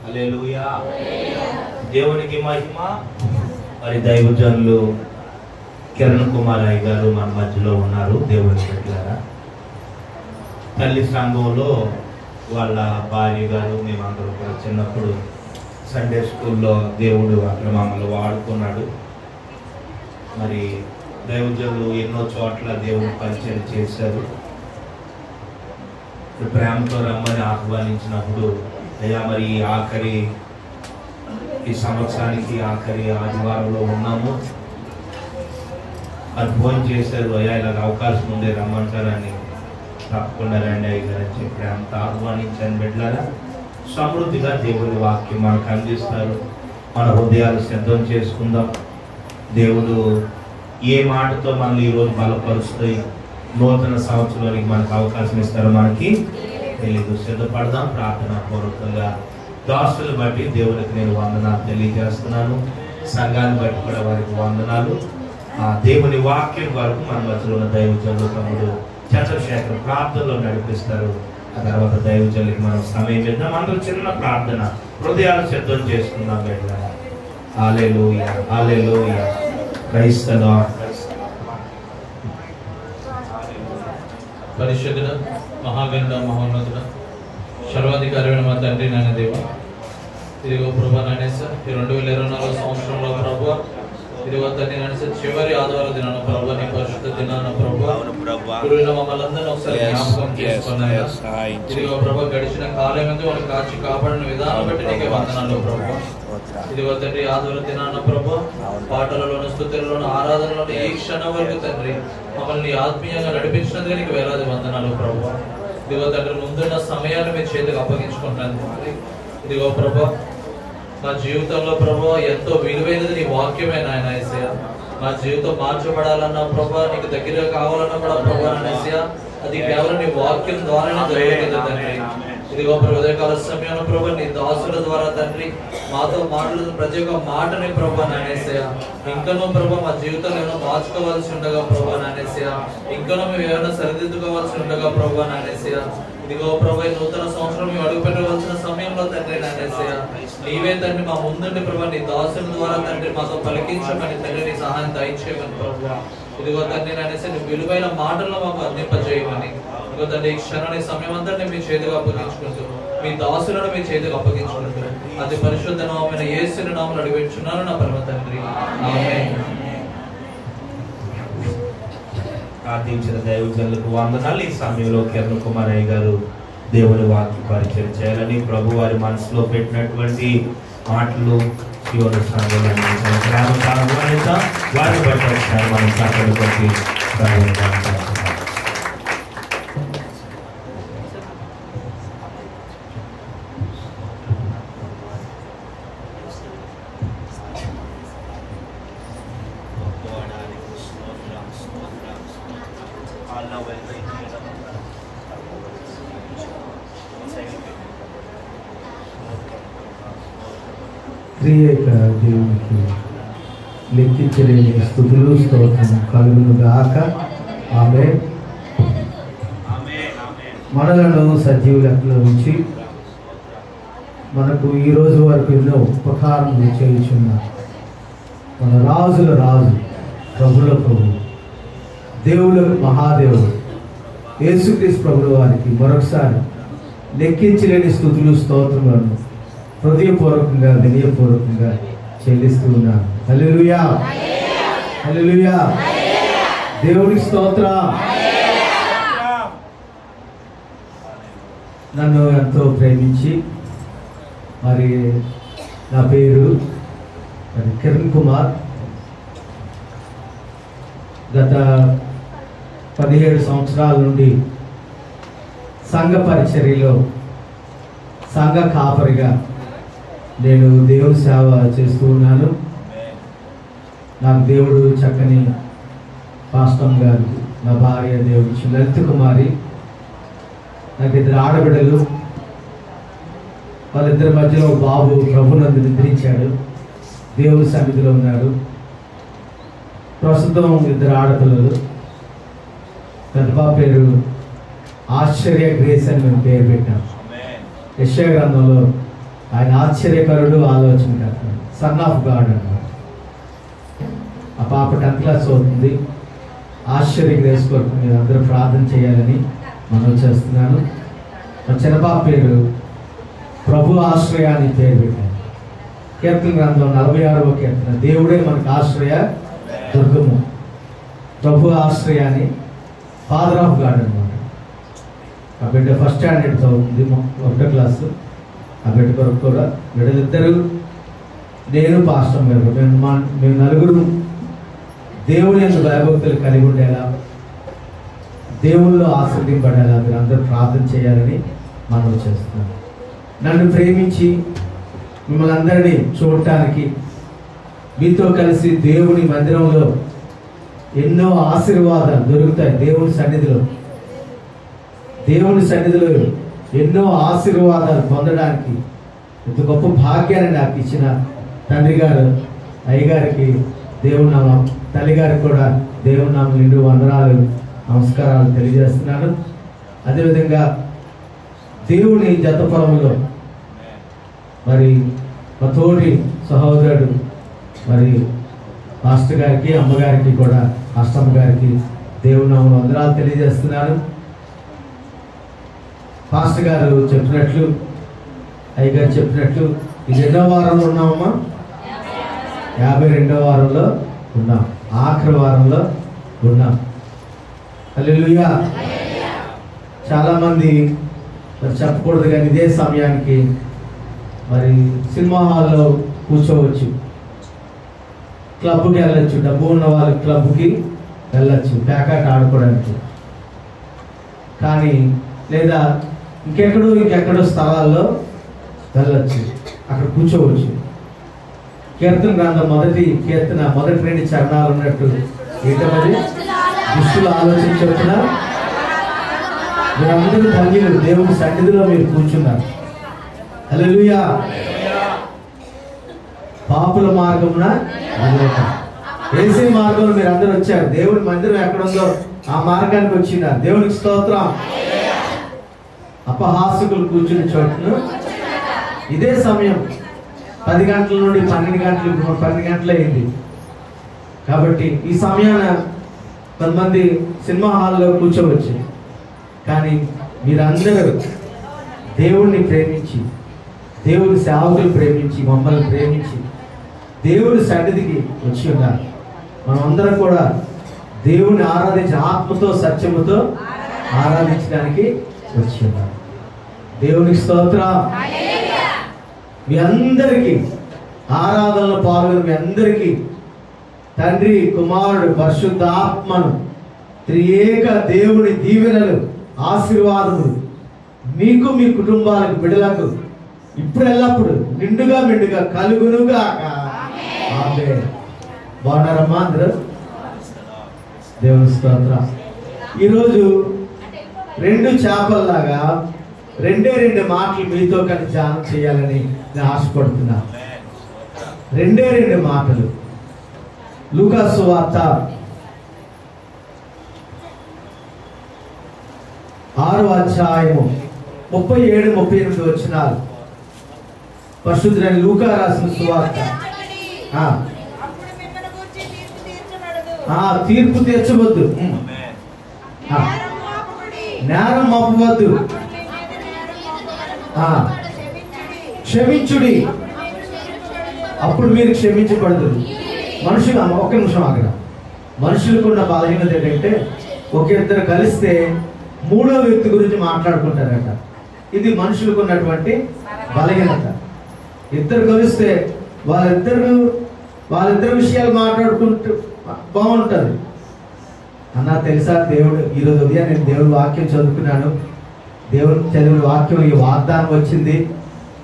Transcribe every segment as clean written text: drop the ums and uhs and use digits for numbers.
హల్లెలూయా. దేవునికి మహిమ. మరి దైవజనులు కిరణ్ కుమార్ అయ్య గారు మన మధ్యలో ఉన్నారు. దేవుని బిడ్డలారా, తల్లి సంఘంలో వాళ్ళ భార్య గారు మేమందరూ కూడా చిన్నప్పుడు సండే స్కూల్లో దేవుడు అక్కడ మమ్మల్ని వాడుకున్నాడు. మరి దైవజనులు ఎన్నో చోట్ల దేవుని పరిచయం చేశారు. ప్రేమతో రమ్మని ఆహ్వానించినప్పుడు అయ్యా మరి ఆఖరి ఈ సంవత్సరానికి ఆఖరి ఆదివారంలో ఉన్నాము, అది ఫోన్ చేశారు, అయ్యా ఇలాగ అవకాశం ఉండే రమ్మంటారని. తప్పకుండా రండి అయ్యారని చెప్పి ప్రేమతో ఆహ్వానించాను. బిడ్డలారా, సమృద్ధిగా దేవుని వాక్యం మనకు అందిస్తారు. మన హృదయాలు సిద్ధం చేసుకుందాం. దేవుడు ఏ మాటతో మనల్ని ఈరోజు బలపరుస్తాయి, నూతన సంవత్సరానికి మనకు అవకాశం ఇస్తారో మనకి తెలియదు. సిద్ధపడదాం. ప్రార్థనా పూర్వకంగా దాసులు బట్టి దేవునికి నేను వందనాలు తెలియజేస్తున్నాను. సంఘాన్ని బట్టి కూడా వారికి వందనాలు. దేవుని వాక్యం వరకు మన మధ్యలో ఉన్న దైవజనులు తమ్ముడు చంద్రశేఖర్ ప్రార్థనలో నడిపిస్తారు. ఆ తర్వాత దైవజనులకి మనం సమయం ఇద్దాం. అందరూ చిన్న ప్రార్థన, హృదయాలు సిద్ధం చేసుకుందాం. బిడ్డ hallelujah, hallelujah. Praise the Lord. పరిశుద్ధుడ, మహాగణుడ, మహోన్నతుడ, సర్వాధికారి మా తండ్రి నాయన దేవ, ఇదిగో ప్రభా నాయన ఈ 2024 సంవత్సరంలో ప్రభా, ఇదిగో తండ్రి నాయన చివరి ఆదివారం దినాన ప్రభా, నీ పరిశుద్ధ దినాన ప్రభా గురువుల మమ్మల్ని అందరినీ ఒకసారి జ్ఞాపకం చేసుకున్నాయా. ఇదిగో ప్రభా, గడిచిన కాలం ఎందు వాళ్ళు కాచి కాపాడిన విధానం బట్టి నీకే వందనాలు ప్రభా. ఇదిగో తండ్రి ఆదివారం దినాన ప్రభా, పాటలలోను, స్తుతులలోను, ఆరాధనలోను ఈ క్షణం వరకు తండ్రి మమ్మల్ని ఆత్మీయంగా నడిపించినందుకు నీకు వేలాది వందనాలు ప్రభా. ఇదిగో తండ్రి ముందున్న సమయాన్ని మీ చేతికి అప్పగించుకుంటాను. ఇదిగో ప్రభా, మా జీవితంలో ప్రభా ఎంతో విలువైనది నీ వాక్యమే నాయన యేసయ్య. మా జీవితం మార్చబడాలన్నా ప్రభా, నీకు దగ్గరగా కావాలన్నా కూడా ప్రభా యేసయ్య, అది కేవలం నీ వాక్యం ద్వారానే జరుగుతుంది తండ్రి. ఇదిగో ప్రభు ఉదయకాల సమయంలో ప్రభా, నీ దాసుల ద్వారా తండ్రి మాతో మాట్లాడుతున్న ప్రతి ఒక్క మాటని ప్రభా నాయనేసయ్య, ఇంకనూ ప్రభా మా జీవితంలో ఏమైనా మార్చుకోవాల్సి ఉండగా ప్రభా నాయనేసయ్య, ఇంకనూ మేము ఏమైనా సరిదిద్దుకోవాల్సి ఉండగా ప్రభా నాయనేసయ్య, ఇదిగో ప్రభా నూతన సంవత్సరం మేము అడుగు పెట్టవలసిన సమయంలో తండ్రి నాయనేసయ్య, నీవే తండ్రి మా ముందుండి ప్రభా నీ దాసుల ద్వారా తండ్రి మాతో పలికించమని తండ్రి నీ సహాయం దయచేయమని ప్రభా. ఇదిగో తండ్రి నాయనేసయ్య, నీ విలువైన మాటల్లో మాకు అందింపజేయమని. ఇదిగో తండ్రి ఈ క్షణాన్ని సమయం అంతా మీ చేతికి అప్పగించుకుంటూ, మీ దాసులను మీ చేతికి అప్పగించుకుంటూ, అతి పరిశుద్ధ నామమైన యేసు నామములో అడిగిచున్నాను నా పరమ తండ్రి, ఆమేన్. ప్రార్థించిన దైవజనులకు వందనాలు. ఈ సమయంలో కిరణ్ కుమార్ అయ్య గారు దేవుని వాక్య పరిచయం చేయాలని ప్రభు వారి మనసులో పెట్టినటువంటి మాటలు శివుని సంఘాన్ని ఆహ్వానిద్దాం. వారిని బట్టి ఒకసారి మనం సాకలు కొట్టి త్రియేక దేవునికి లెక్కించలేని స్తుతులు స్తోత్రం కలుగును గాక. ఆమేన్. మనలను సజీవ లెక్కలో ఉంచి మనకు ఈ రోజు వరకు ఎన్నో ఉపకారములు చేయుచున్న మన రాజుల రాజు, ప్రభుల ప్రభు, దేవులకు మహాదేవుడు యేసుక్రీస్తు ప్రభుల వారికి మరొకసారి లెక్కించలేని స్తుతులు స్తోత్రములను హృదయపూర్వకంగా వినయపూర్వకంగా చెల్లిస్తూ ఉన్నాను. హల్లెలూయా, హల్లెలూయా. దేవునికి స్తోత్రం. నన్ను ఎంతో ప్రేమించి మరి నా పేరు కిరణ్ కుమార్. గత 17 సంవత్సరాల నుండి సంఘ పరిచర్యలో సంఘ కాపరిగా నేను దేవుని సేవ చేస్తూ ఉన్నాను. నాకు దేవుడు చక్కని పాస్టమ్ గారు, నా భార్య దేవుడు లలిత కుమారి, నాకు 2 ఆడబిడ్డలు. వాళ్ళిద్దరి మధ్యలో బాబు ప్రభునందు నిద్రించాడు, దేవుని సన్నిధిలో ఉన్నాడు. ప్రస్తుతం 2 ఆడపిల్లలు. పెద్ద బాబు పేరు ఆశ్చర్య గ్రేస్ అని మేము పేరు పెట్టాం. యెషయా గ్రంథంలో ఆయన ఆశ్చర్యకరుడు, ఆలోచనకర్త, సన్ ఆఫ్ గాడ్ అన్నమాట. ఆ పాప 10th క్లాస్ అవుతుంది. ఆశ్చర్య గ్రేస్ కొరకు మీరు అందరూ ప్రార్థన చేయాలని మనం చేస్తున్నాను. మా చిన్న పాప పేరు ప్రభు ఆశ్రయ అని పేరు పెట్టాను. కీర్తన గ్రంథం 46వ కీర్తన, దేవుడే మనకు ఆశ్రయ దుర్గము. ప్రభు ఆశ్రయ అని, ఫాదర్ ఆఫ్ గాడ్ అనమాట. ఆ బిడ్డ ఫస్ట్ స్టాండర్డ్ చదువుతుంది, 1వ క్లాసు. ఆ బిడ్డ కొరకు కూడా బిడ్డలిద్దరూ, నేను పాస్టర్ గారు, మేము నలుగురు దేవుని యందు భయభక్తులు కలిగి ఉండేలా, దేవుళ్ళు ఆశీర్వదింపడేలా మీరు అందరూ ప్రార్థన చేయాలని మనం చేస్తున్నాం. నన్ను ప్రేమించి మిమ్మల్ని అందరినీ చూడటానికి, మీతో కలిసి దేవుని మందిరంలో ఎన్నో ఆశీర్వాదాలు దొరుకుతాయి. దేవుని సన్నిధిలో ఎన్నో ఆశీర్వాదాలు పొందడానికి ఇంత గొప్ప భాగ్యాన్ని నాకు ఇచ్చిన తండ్రి గారు, అయ్యగారికి దేవుని నామం, తల్లిగారికి కూడా దేవుని నామం నిండు వందనాలు, నమస్కారాలు తెలియజేస్తున్నాను. అదేవిధంగా దేవుని జతపరములో మరి మా తోటి సహోదరుడు మరి మాస్టర్ గారికి, అమ్మగారికి కూడా, అష్టమ్మ గారికి దేవుని నామం వందనాలు తెలియజేస్తున్నాను. పాస్టర్ గారు చెప్పినట్లు, అయ్యగారు చెప్పినట్లు ఇది ఎన్నో వారంలో ఉన్నామమ్మా? 52వ వారంలో ఉన్నాం, ఆఖరి వారంలో ఉన్నాం. హల్లెలూయా. చాలామంది మరి చెప్పకూడదు కానీ ఇదే సమయానికి మరి సినిమా హాల్లో కూర్చోవచ్చు, క్లబ్కి వెళ్ళచ్చు, డబ్బు ఉన్న వాళ్ళు క్లబ్కి వెళ్ళచ్చు ప్యాకాట్ ఆడుకోవడానికి. కానీ లేదా ఇంకెక్కడో స్థలాల్లో వెళ్ళచ్చు, అక్కడ కూర్చోవచ్చు. కీర్తన గ్రంథం 1వ కీర్తన 1 చరణాలు ఉన్నట్టు ఏంటది? దుష్టుల ఆలోచన చెప్తున్నా మీరందరూ ధన్యులు, దేవుని సన్నిధిలో మీరు కూర్చున్నారు. హల్లెలూయా. పాపుల మార్గమున ఏసీ మార్గంలో మీరు అందరూ వచ్చారు. దేవుని మందిరం ఎక్కడుందో ఆ మార్గానికి వచ్చినారు. దేవునికి స్తోత్రం. అపహాసకులు కూర్చుని చోటును ఇదే సమయం 10 గంటల నుండి 12 గంటలు, 12 గంటలు అయింది. కాబట్టి ఈ సమయాన కొంతమంది సినిమా హాల్లో కూర్చోవచ్చు. కానీ మీరందరూ దేవుణ్ణి ప్రేమించి, దేవుని సేవకులు ప్రేమించి, మమ్మల్ని ప్రేమించి దేవుని సన్నిధికి వచ్చి ఉన్నారు. మనం అందరం కూడా దేవుని ఆరాధించి, ఆత్మతో సత్యముతో ఆరాధించడానికి వచ్చి ఉన్నారు. దేవునికి స్తోత్రం. మీ అందరికీ ఆరాధనలో పాల్గొని మీ అందరికీ తండ్రి, కుమారుడు, పరిశుద్ధ ఆత్మను, త్రియేక దేవుని దీవెనలు, ఆశీర్వాదములు మీకు, మీ కుటుంబాలకు, బిడ్డలకు ఇప్పుడు ఎల్లప్పుడు నిండుగా మెండుగా కలుగునుగాక. ఆమేన్. బాగున్నారమ్మా అందరూ? దేవుని స్తోత్రం. ఈరోజు 2 చేపల్లాగా 2 మాటలు మీతో కలిసి ధ్యానం చేయాలని నేను ఆశపడుతున్నా. 2 మాటలు. లూకా సువార్త 6వ అధ్యాయము 37-38 వచనాలు. పరిశుద్ధుడైన లూకా రాసిన సువార్త. తీర్పు తీర్చవద్దు, నేరం మోపవద్దు, క్షమించుడి, అప్పుడు మీరు క్షమించబడదు. మనుషులు, ఒక్క నిమిషం ఆగరా. మనుషులకున్న బలహీనత ఏంటంటే ఇద్దరు కలిస్తే 3వ వ్యక్తి గురించి మాట్లాడుకుంటారట. ఇది మనుషులకు ఉన్నటువంటి బలహీనత. ఇద్దరు కలిస్తే వాళ్ళిద్దరు విషయాలు మాట్లాడుకుంటూ బాగుంటుంది. అన్నా తెలుసా, దేవుడు ఈరోజు ఉదయం నేను దేవుడి వాక్యం చదువుకున్నాను, దేవుడు చదివిన వాక్యం ఈ వాగ్దానం వచ్చింది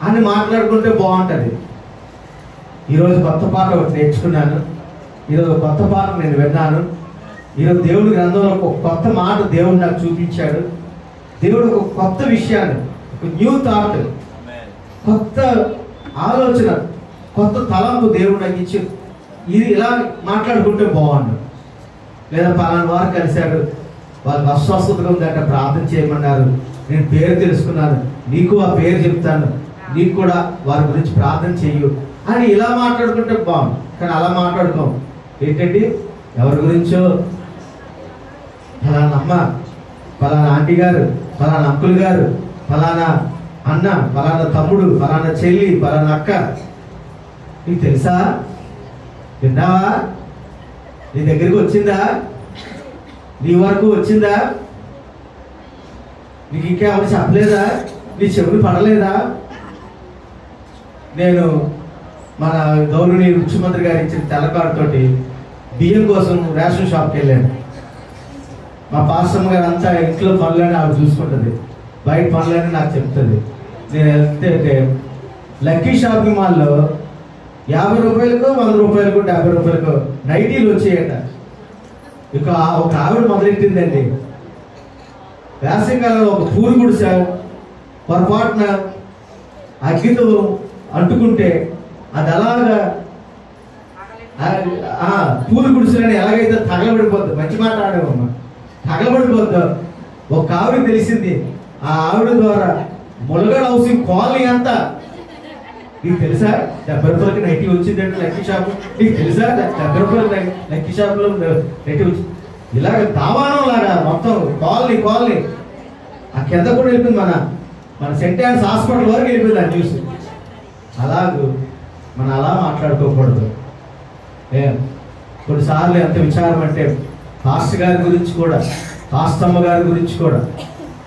అని మాట్లాడుకుంటే బాగుంటుంది. ఈరోజు కొత్త పాట ఒకటి నేర్చుకున్నాను, ఈరోజు కొత్త పాట నేను విన్నాను. ఈరోజు దేవుడి గ్రంథంలో ఒక కొత్త మాట దేవుడు నాకు చూపించాడు. దేవుడు ఒక కొత్త విషయాన్ని, ఒక న్యూ థాట్, కొత్త ఆలోచన, కొత్త తలంపు దేవుడు నాకు ఇచ్చి ఇది ఇలా మాట్లాడుకుంటే బాగుండు. లేదా పలానా వారు కలిశారు, వాళ్ళకి అస్వస్థతగా ఉందంటే ప్రార్థన చేయమన్నారు, నేను పేరు తెలుసుకున్నాను, నీకు ఆ పేరు చెప్తాను, నీకు కూడా వారి గురించి ప్రార్థన చెయ్యు అని ఇలా మాట్లాడుకుంటే బాగుంది. కానీ అలా మాట్లాడుకోం. ఏంటండి, ఎవరి గురించో, ఫలానా అమ్మ, ఫలానా ఆంటీ గారు, ఫలానా అంకుల్ గారు, ఫలానా అన్న, ఫలానా తమ్ముడు, ఫలానా చెల్లి, ఫలానా అక్క, నీకు తెలుసా, విన్నావా, నీ దగ్గరికి వచ్చిందా, నీ వరకు వచ్చిందా, నీకు ఇంకా ఎవరు చెప్పలేదా, నీ చెవులు పడలేదా? నేను మన గౌరవనీయ ముఖ్యమంత్రి గారు ఇచ్చిన తెల్లకారుతోటి బియ్యం కోసం రేషన్ షాప్కి వెళ్ళాను. మా పాస్టమ్మ గారు అంతా ఇంట్లో పనులని ఆవిడ చూసుకుంటుంది, బయట పనులని నాకు చెప్తుంది. నేను వెళ్తే లక్కీ షాపింగ్ మాల్లో 50 రూపాయలకు, 100 రూపాయలకు, 70 రూపాయలకు నైటీలు వచ్చాయట. ఇక ఒక ఆవిడ మొదలెట్టిందండి, వేసవికాలంలో ఒక పూలు గుడిసె పొరపాటున అగ్గితో అంటుకుంటే అది అలాగా పూలు గుడిసెలని ఎలాగైతే తగలబడిపోద్దు, మంచి మాట ఆడేవమ్మా, తగలబడిపోద్దు. ఒక ఆవిడ తెలిసింది, ఆ ఆవిడ ద్వారా ములగడ హౌసింగ్ కాలనీ అంతా, నీకు తెలుసా 70 రూపాయలకి నైటీ వచ్చిందంటే లక్కీ షాప్, నీకు తెలుసా 70 రూపాయలు లక్కీ షాప్లో నైటీ వచ్చింది. ఇలాగ దావానం లాగా మొత్తం కాలనీ ఆ కింద కూడా వెళ్ళిపోయింది. మన సెంట్ యాన్స్ హాస్పిటల్ వరకు వెళ్ళిపోయింది ఆ న్యూస్. అలాగూ మనం అలా మాట్లాడుకోకూడదు. కొన్నిసార్లు ఎంత విచారం అంటే పాస్టర్ గారి గురించి కూడా, పాస్తమ్మ గారి గురించి కూడా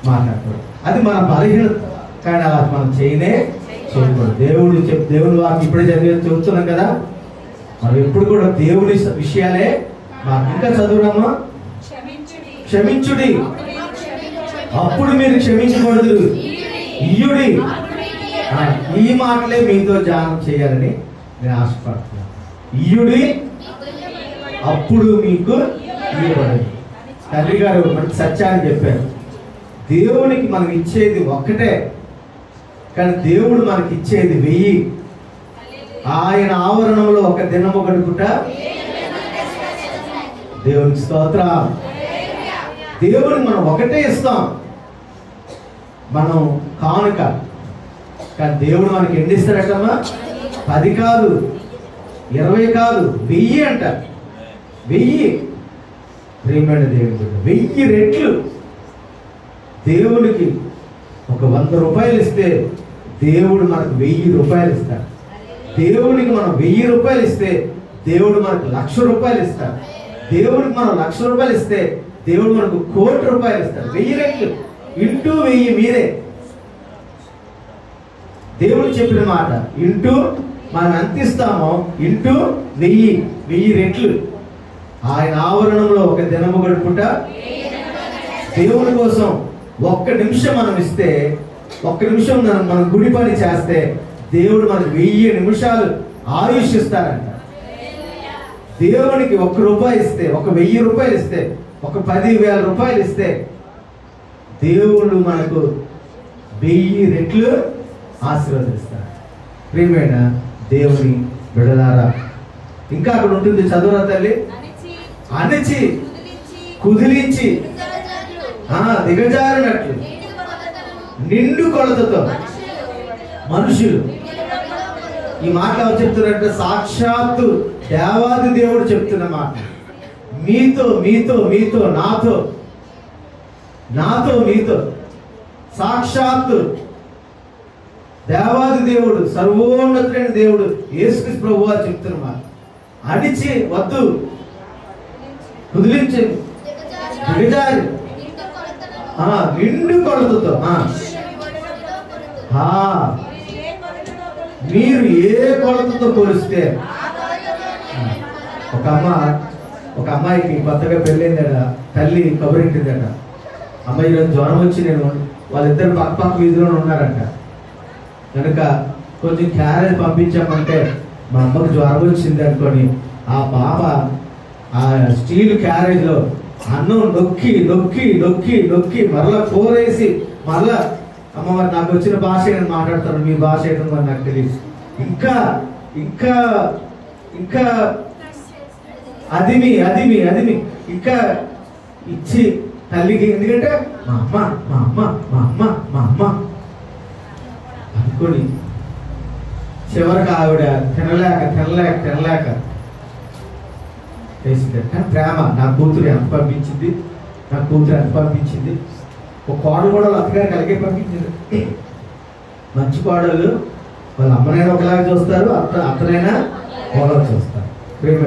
మాట్లాడకూడదు. అది మన బలహీనత. కానీ అలా మనం చేయకూడదు. దేవుని వాకి ఇప్పుడే చదువుతున్నాం కదా, మనం ఎప్పుడు కూడా దేవుని విషయాలే మాకు. ఇంకా చదువురామా, క్షమించుడి అప్పుడు మీరు క్షమించకూడదు, ఇయ్యుడి. ఈ మాటలే మీతో ధ్యానం చేయాలని నేను ఆశపడుతున్నాను. ఇయ్యుడి అప్పుడు మీకు ఇయ్యబడదు. తండ్రి గారు మనకి సత్యాన్ని చెప్పారు. దేవునికి మనం ఇచ్చేది ఒక్కటే, కానీ దేవుడు మనకి ఇచ్చేది 1000. ఆయన ఆవరణంలో ఒక దినము గడుపుట దేవునికి స్తోత్రం. దేవునికి మనం ఒకటే ఇస్తాం, మనం కానుక. కానీ దేవుడు మనకి ఎన్ని ఇస్తాడటమ్మా? 10 కాదు, 20 కాదు, 1000 అంట. 1000 ప్రియమైన దేవుడు 1000 రెట్లు. దేవునికి ఒక 100 రూపాయలు ఇస్తే దేవుడు మనకు 1000 రూపాయలు ఇస్తాడు. దేవునికి మనం 1000 రూపాయలు ఇస్తే దేవుడు మనకు 1,00,000 రూపాయలు ఇస్తాడు. దేవుడికి మనం 1,00,000 రూపాయలు ఇస్తే దేవుడు మనకు 1,00,00,000 రూపాయలు ఇస్తాడు. 1000 రెట్లు ఇంటూ 1000 మీరే. దేవుడు చెప్పిన మాట ఇంటూ మనం ఎంత ఇస్తామో ఇంటూ 1000 రెట్లు. ఆయన ఆవరణంలో ఒక దినము గడుపుట దేవుడి కోసం 1 నిమిషం మనం ఇస్తే, 1 నిమిషం మనం గుడి పని చేస్తే దేవుడు మనకు 1000 నిమిషాలు ఆయుష్ ఇస్తారంట. దేవునికి 1 రూపాయి ఇస్తే, 1000 రూపాయలు ఇస్తే, 10,000 రూపాయలు ఇస్తే దేవుడు మనకు 1000 రెట్లు ఆశీర్వదిస్తారు. ప్రియమైన దేవుని బిడ్డలారా, ఇంకా అక్కడ ఉంటుంది, చదువురా తల్లి. అణచి కుదిలించి దిగజారినట్లు నిండు కొలతతో మనుషులు. ఈ మాట ఎవరు చెప్తున్నారంటే సాక్షాత్తు దేవాది దేవుడు చెప్తున్న మాట. మీతో మీతో మీతో నాతో నాతో మీతో సాక్షాత్తు దేవాది దేవుడు, సర్వోన్నతుడైన దేవుడు యేసుక్రీస్తు ప్రభువు వారు చెప్తున్న మాట. అడిచి వద్దు, కుదిలించి దిగజారి నిండు కొలతతో. మీరు ఏ కొలతతో కొలిస్తే. ఒక అమ్మాయికి కొత్తగా పెళ్ళైందట, తల్లి కబురెట్టిందట. అమ్మాయి ఈరోజు జ్వరం వచ్చి వాళ్ళిద్దరు పక్క వీధిలో ఉన్నారంట. కనుక కొంచెం క్యారేజ్ పంపించామంటే మా అమ్మకు జ్వరం వచ్చింది అనుకొని ఆ పాప ఆ స్టీల్ క్యారేజ్లో అన్నం నొక్కి నొక్కి నొక్కి నొక్కి మరలా కూరేసి మరలా, అమ్మవారు నాకు వచ్చిన భాష నేను మాట్లాడతాను, మీ భాష ఏంటో మరి నాకు తెలియదు. ఇంకా ఇంకా ఇంకా అదిమి అదిమి అదిమి ఇంకా ఇచ్చి తల్లికి, ఎందుకంటే మా అమ్మ మా అమ్మ మా అమ్మ మా అమ్మ అనుకొని చివరికి ఆవిడ తినలేక వేసింది. కానీ ప్రేమ, నా కూతురు ఎంత పంపించింది, ఒక కోడలు కూడా అత్తగారికి అలాగే పంపించింది. మంచి కోడలు వాళ్ళ అమ్మనైనా ఒకలాగా చూస్తారు, అత్తనైనా ఒకలాగా చూస్తారు. ప్రేమ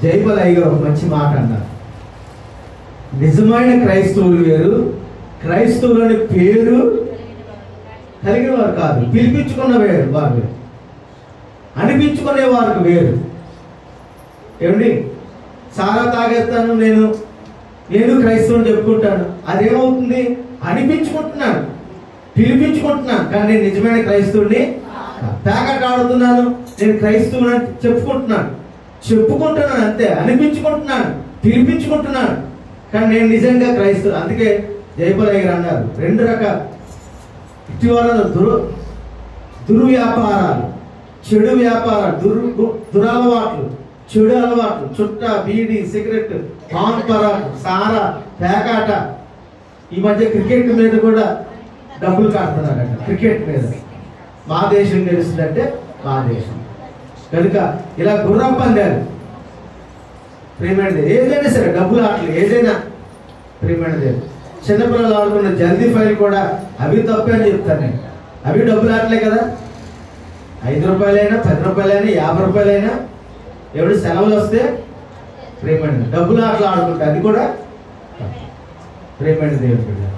జైపాల్ అయ్య గారు ఒక మంచి మాట అన్నారు. నిజమైన క్రైస్తవులు వేరు, క్రైస్తవులని పేరు కలిగిన వారు కాదు, పిలిపించుకున్న వారు, అనిపించుకునే వారికి వేరు. ఏమండి, సారా తాగేస్తాను నేను క్రైస్తవుని చెప్పుకుంటాను, అదేమవుతుంది? అనిపించుకుంటున్నాను, పిలిపించుకుంటున్నాను, కానీ నేను నిజమైన క్రైస్తవుని. ప్యాకెట్ ఆడుతున్నాను, నేను క్రైస్తవుని చెప్పుకుంటున్నాను అంతే, అనిపించుకుంటున్నాను, పిలిపించుకుంటున్నాను, కానీ నేను నిజంగా క్రైస్తవు. అందుకే జైపాల్ అయ్య గారు అన్నారు, 2 రకాల ఇటీవల దుర్వ్యాపారాలు, చెడు వ్యాపారాలు, దురలవాట్లు, చెడు అలవాట్లు, చుట్ట, బీడి, సిగరెట్, పాన్ పరాకు, సారా, పేకాట. ఈ మధ్య క్రికెట్ మీద కూడా డబ్బులు కడుతున్నారంట. క్రికెట్ మీద మా దేశం గెలుస్తుందంటే మా దేశం కనుక ఇలా గుర్రం పందాలు, ప్రేమైనది ఏదైనా సరే, డబ్బులు ఆటలు ఏదైనా ప్రేమైనది. చిన్నపిల్లలు ఆడుకున్న జల్దీ ఫైల్ కూడా అవి తప్పే అని చెప్తాను నేను. అవి డబ్బులు ఆటలే కదా. 5 రూపాయలైనా 10 రూపాయలైనా 50 రూపాయలైనా ఎవడు సెలవులు వస్తే ప్రేమైనది డబ్బులు ఆటలు ఆడుకుంటే అది కూడా ప్రేమైనది దేవుడు.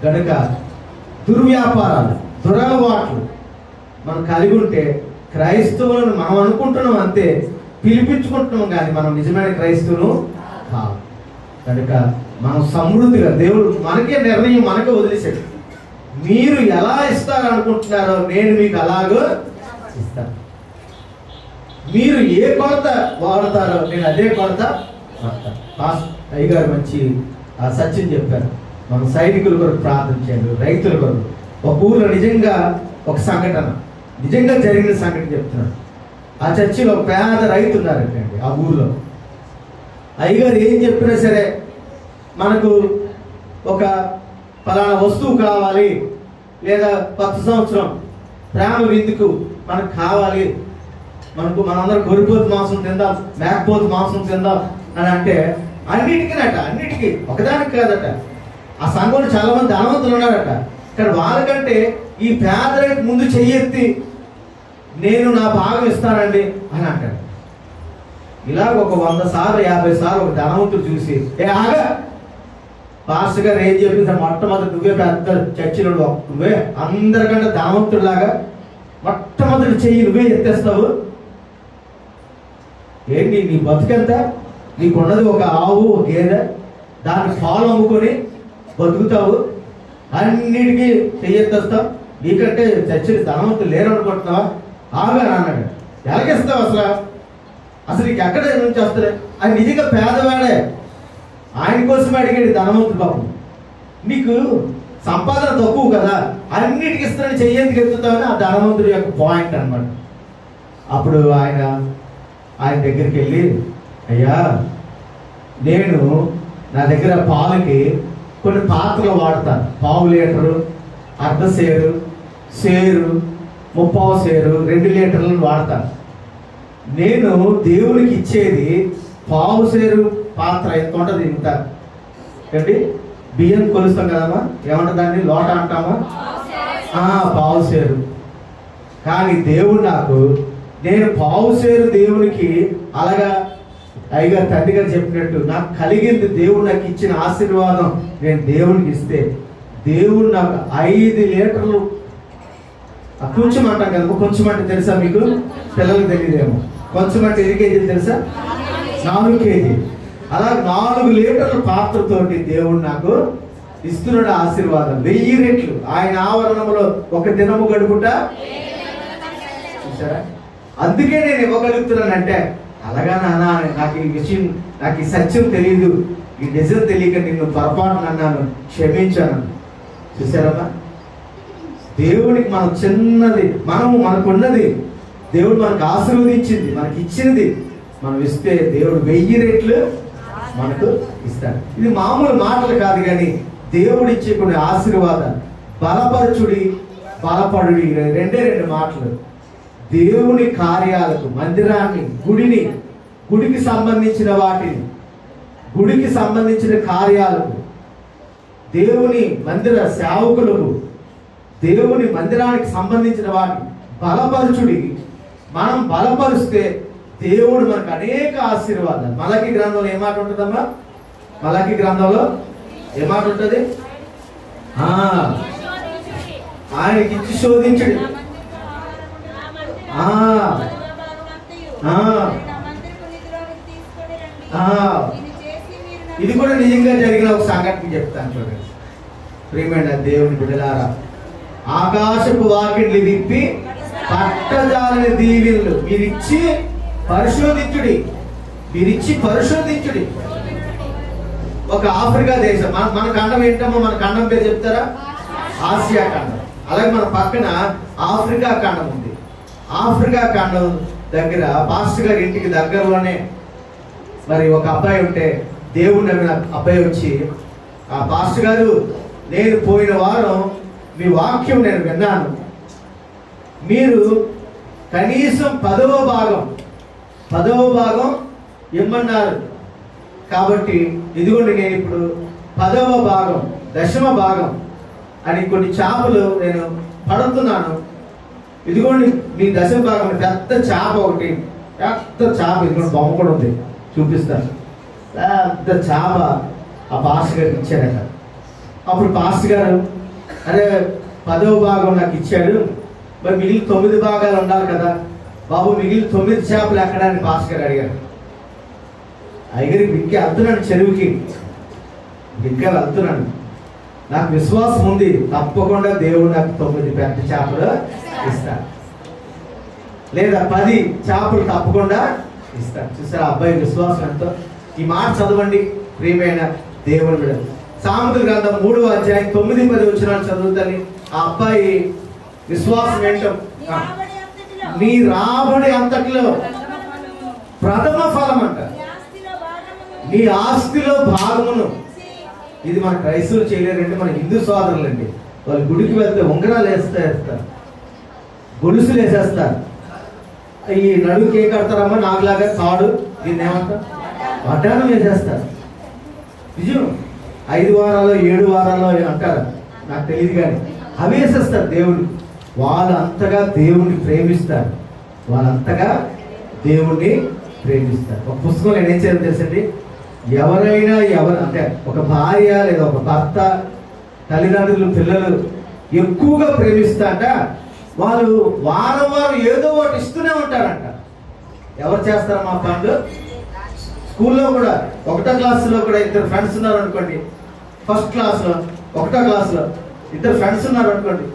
కనుక దుర్వ్యాపారాలు, దురలవాట్లు మనం కలిగి ఉంటే క్రైస్తవులను మనం అనుకుంటున్నాం అంతే, పిలిపించుకుంటున్నాం, కానీ మనం నిజమైన క్రైస్తవులు కాదు. కనుక మనం సమృద్ధిగా, దేవుడు మనకే నిర్ణయం మనకే వదిలేసాడు. మీరు ఎలా ఇస్తారనుకుంటున్నారో నేను మీకు అలాగో ఇస్తాను. మీరు ఏ కొలత వాడతారో నేను అదే కొలత వాడతాను. అయ్యగారు మంచి సత్యం చెప్పారు. మనం సైనికుల కొరకు ప్రార్థన చేయాలి, రైతుల కొరకు. ఒక ఊరిలో నిజంగా ఒక సంఘటన, నిజంగా జరిగిన సంఘటన చెప్తున్నాడు. ఆ చర్చిలో ఒక పేద రైతు ఉన్నారండి ఆ ఊర్లో. అయ్యగారు ఏం చెప్పినా సరే, మనకు ఒక ఫలానా వస్తువు కావాలి, లేదా కొత్త సంవత్సరం ప్రేమ విందుకు మనకు కావాలి, మనందరం గొర్రెపోతు మాంసం తిందాం, మేకపోతు మాంసం తిందాం అని అంటే అన్నిటికీ ఒకదానికి కాదట. ఆ సంఘంలో చాలా మంది ధనవంతులు ఉన్నారట, కానీ వాళ్ళకంటే ఈ పేద రైతు ముందు చెయ్యెత్తి నేను నా భాగం ఇస్తానండి అని అంటాడు. ఇలాగ ఒక 100 సార్లు 50 సార్లు ఒక ధనవంతుడు చూసి, ఆగా పాస్టర్ గారు ఏం చెప్పి మొట్టమొదటి నువ్వే పెద్ద చర్చిలో నువ్వే అందరికంటే ధనవంతుడిలాగా మొట్టమొదటి చెయ్యి నువ్వే ఎత్తేస్తావు, ఏంటి నీ బతుకెంత? నీకున్నది ఒక ఆవు, ఒక గేదె, దాన్ని పాలు అమ్ముకొని బతుకుతావు, అన్నిటికీ చెయ్యెత్తేస్తావు, నీకంటే చర్చిని ధనవంతులు లేరు అనుకుంటున్నావా? ఆగా అన్నాడు. ఎలాగిస్తావు అసలు నీకు ఎక్కడ నుంచి వస్తుంది? అది నిజంగా పేదవాడే, ఆయన కోసం అడిగాడు ధనవంతుడు. పాపం నీకు సంపాదన తక్కువ కదా, అన్నిటికి ఇస్తానని చెయ్యేందుకు ఎత్తుతామని ఆ ధనవంతుడి యొక్క పాయింట్ అన్నమాట. అప్పుడు ఆయన దగ్గరికి వెళ్ళి, అయ్యా నేను నా దగ్గర పాలకి కొన్ని పాత్రలు వాడతాను, 1/2 లీటరు, అర్ధ సేరు, 3/4 సేరు, 2 లీటర్లను వాడతాను. నేను దేవునికి ఇచ్చేది 1/4 సేరు పాత్ర ఎంత ఉంటుంది, ఇంత ఏంటి బియ్యం కొలుస్తాం కదమ్మా, ఏమంటుంది దాన్ని లోట అంటామా, 1/4 సేరు. కానీ దేవుడు నేను 1/4 సేరు దేవునికి, అలాగా అయ్యగారు తండ్రి గారు చెప్పినట్టు నాకు కలిగింది, దేవుడు నాకు ఇచ్చిన ఆశీర్వాదం నేను దేవుడికి ఇస్తే, దేవుడు నాకు 5 లీటర్లు, కొంచెం అంటాం కదా, కొంచెం అంటే తెలుసా మీకు? పిల్లలకు తెలియదేమో. కొంచెం అంటే ఎన్ని కేజీలు తెలుసా? 4 కేజీ. అలా 4 లీటర్ల పాత్రతోటి దేవుడు నాకు ఇస్తున్నాడు ఆశీర్వాదం 1000 రెట్లు. ఆయన ఆవరణంలో ఒక దినము గడుపుట చూసారా? అందుకే నేను ఇవ్వగలుగుతున్నానంటే, అలాగా నాన్న నాకు ఈ విషయం, నాకు ఈ సత్యం తెలియదు, ఈ నిజం తెలియక నిన్ను పొరపాటున అన్నాను, క్షమించాను. చూసారమ్మా, దేవుడికి మనం చిన్నది, మనకున్నది దేవుడు మనకు ఆశీర్వదించింది, మనకి ఇచ్చినది మనం ఇస్తే దేవుడు 1000 రెట్లు మనకు ఇస్తాడు. ఇది మామూలు మాటలు కాదు, కానీ దేవుడు ఇచ్చే కొన్ని ఆశీర్వాదాలు. బలపరచుడి, బలపడుడి, 2 మాటలు. దేవుని కార్యాలకు, మందిరాన్ని, గుడికి సంబంధించిన వాటిని, గుడికి సంబంధించిన కార్యాలకు, దేవుని మందిర సేవకులకు, దేవుని మందిరానికి సంబంధించిన వాటిని బలపరచుడి. మనం బలపరిస్తే దేవుడు మనకు అనేక ఆశీర్వాదాలు. మలాకి గ్రంథంలో ఏ మాట ఉంటుందమ్మా? మలాకి గ్రంథంలో ఏ మాట ఉంటుంది? ఆయనకి ఇచ్చి శోధించడు. ఇది కూడా నిజంగా జరిగిన ఒక సంఘటన చెప్తాను చూడండి. ప్రియమైన దేవుని బిడ్డలారా, ఆకాశపు వాకిళ్ళు విప్పి పట్టజాలని దీవెనలు మీరిచ్చి పరిశోధించుడి. ఒక ఆఫ్రికా దేశం, మన ఖండం ఏంటమ్మో? మన ఖండం పేరు చెప్తారా? ఆసియా ఖండం. అలాగే మన పక్కన ఆఫ్రికా ఖండం ఉంది. ఆఫ్రికా ఖండం దగ్గర పాస్టర్ గారి ఇంటికి దగ్గరలోనే మరి ఒక అబ్బాయి ఉంటే, దేవుడు నమ్మిన అబ్బాయి వచ్చి, ఆ పాస్టర్ గారు, నేను పోయిన వారం మీ వాక్యం నేను విన్నాను, మీరు కనీసం 10వ భాగం ఇమ్మన్నారు, కాబట్టి ఇదిగోండి నేను ఇప్పుడు 10వ భాగం, 10వ భాగం అని కొన్ని చేపలు నేను పడుతున్నాను, ఇదిగోండి మీ 10వ భాగం. పెద్ద చేప ఒకటి, పెద్ద చేప, ఇదిగోండి బొమ్మ కూడా ఉంది, చూపిస్తాను. పెద్ద చేప ఆ పాస్టర్ గారికి ఇచ్చారట. అప్పుడు పాస్టర్ గారు, అరే 10వ భాగం నాకు ఇచ్చాడు, మరి మిగిలిన 9 భాగాలు ఉండాలి కదా బాబు, మిగిలిన 9 చేపలు ఎక్కడ అని పాస్టర్ గారు అడిగారు. అయ్యగారికి బిక్కి వెళ్తున్నాను, చెరువుకి బిక్కి వెళ్తున్నాను, నాకు విశ్వాసం ఉంది, తప్పకుండా దేవుడు నాకు 9 పెద్ద చేపలు ఇస్తాడు, లేదా 10 చేపలు తప్పకుండా ఇస్తాడు. చూసారా అబ్బాయి విశ్వాసం ఎంతో? ఈ మాట చదవండి ప్రియమైన దేవుని బిడ్డ. సామెతల గ్రంథం 3వ అధ్యాయం 9-10 వచనాలు చదువుతాని. ఆ అబ్బాయి విశ్వాసం ఏంటో, నీ రాబడి అంతట్లో ప్రథమ ఫలం అంట, నీ ఆస్తిలో భాగమును. ఇది మన క్రైస్తవులు చేయలేరండి, మన హిందూ సోదరులు అండి. వాళ్ళు గుడికి వెళ్తే ఉంగరాలు వేస్తారు, గొలుసులు వేసేస్తారు, ఈ నడువుకి ఏం కడతారమ్మా? నాకులాగా తాడు, దీన్ని ఏమంటారు? వడ్డానం వేసేస్తారు. నిజం, 5 వారాలు 7 వారాలు అంటారు, నాకు తెలియదు, కానీ అవి వేసేస్తారు దేవుడు. వాళ్ళంతగా దేవుణ్ణి ప్రేమిస్తారు, ఒక పుస్తకంలో ఏం చేయాలి తెలుసండి? ఎవరైనా అంటే ఒక భార్య లేదా ఒక భర్త, తల్లిదండ్రులు, పిల్లలు ఎక్కువగా ప్రేమిస్తాంట, వాళ్ళు వారం ఏదో ఒకటి ఇస్తూనే ఉంటారంట. ఎవరు చేస్తారమ్మా పనులు? స్కూల్లో కూడా 1వ క్లాసులో కూడా 2 ఫ్రెండ్స్ ఉన్నారు అనుకోండి, ఫస్ట్ క్లాస్లో 1వ క్లాస్లో 2 ఫ్రెండ్స్ ఉన్నారు అనుకోండి,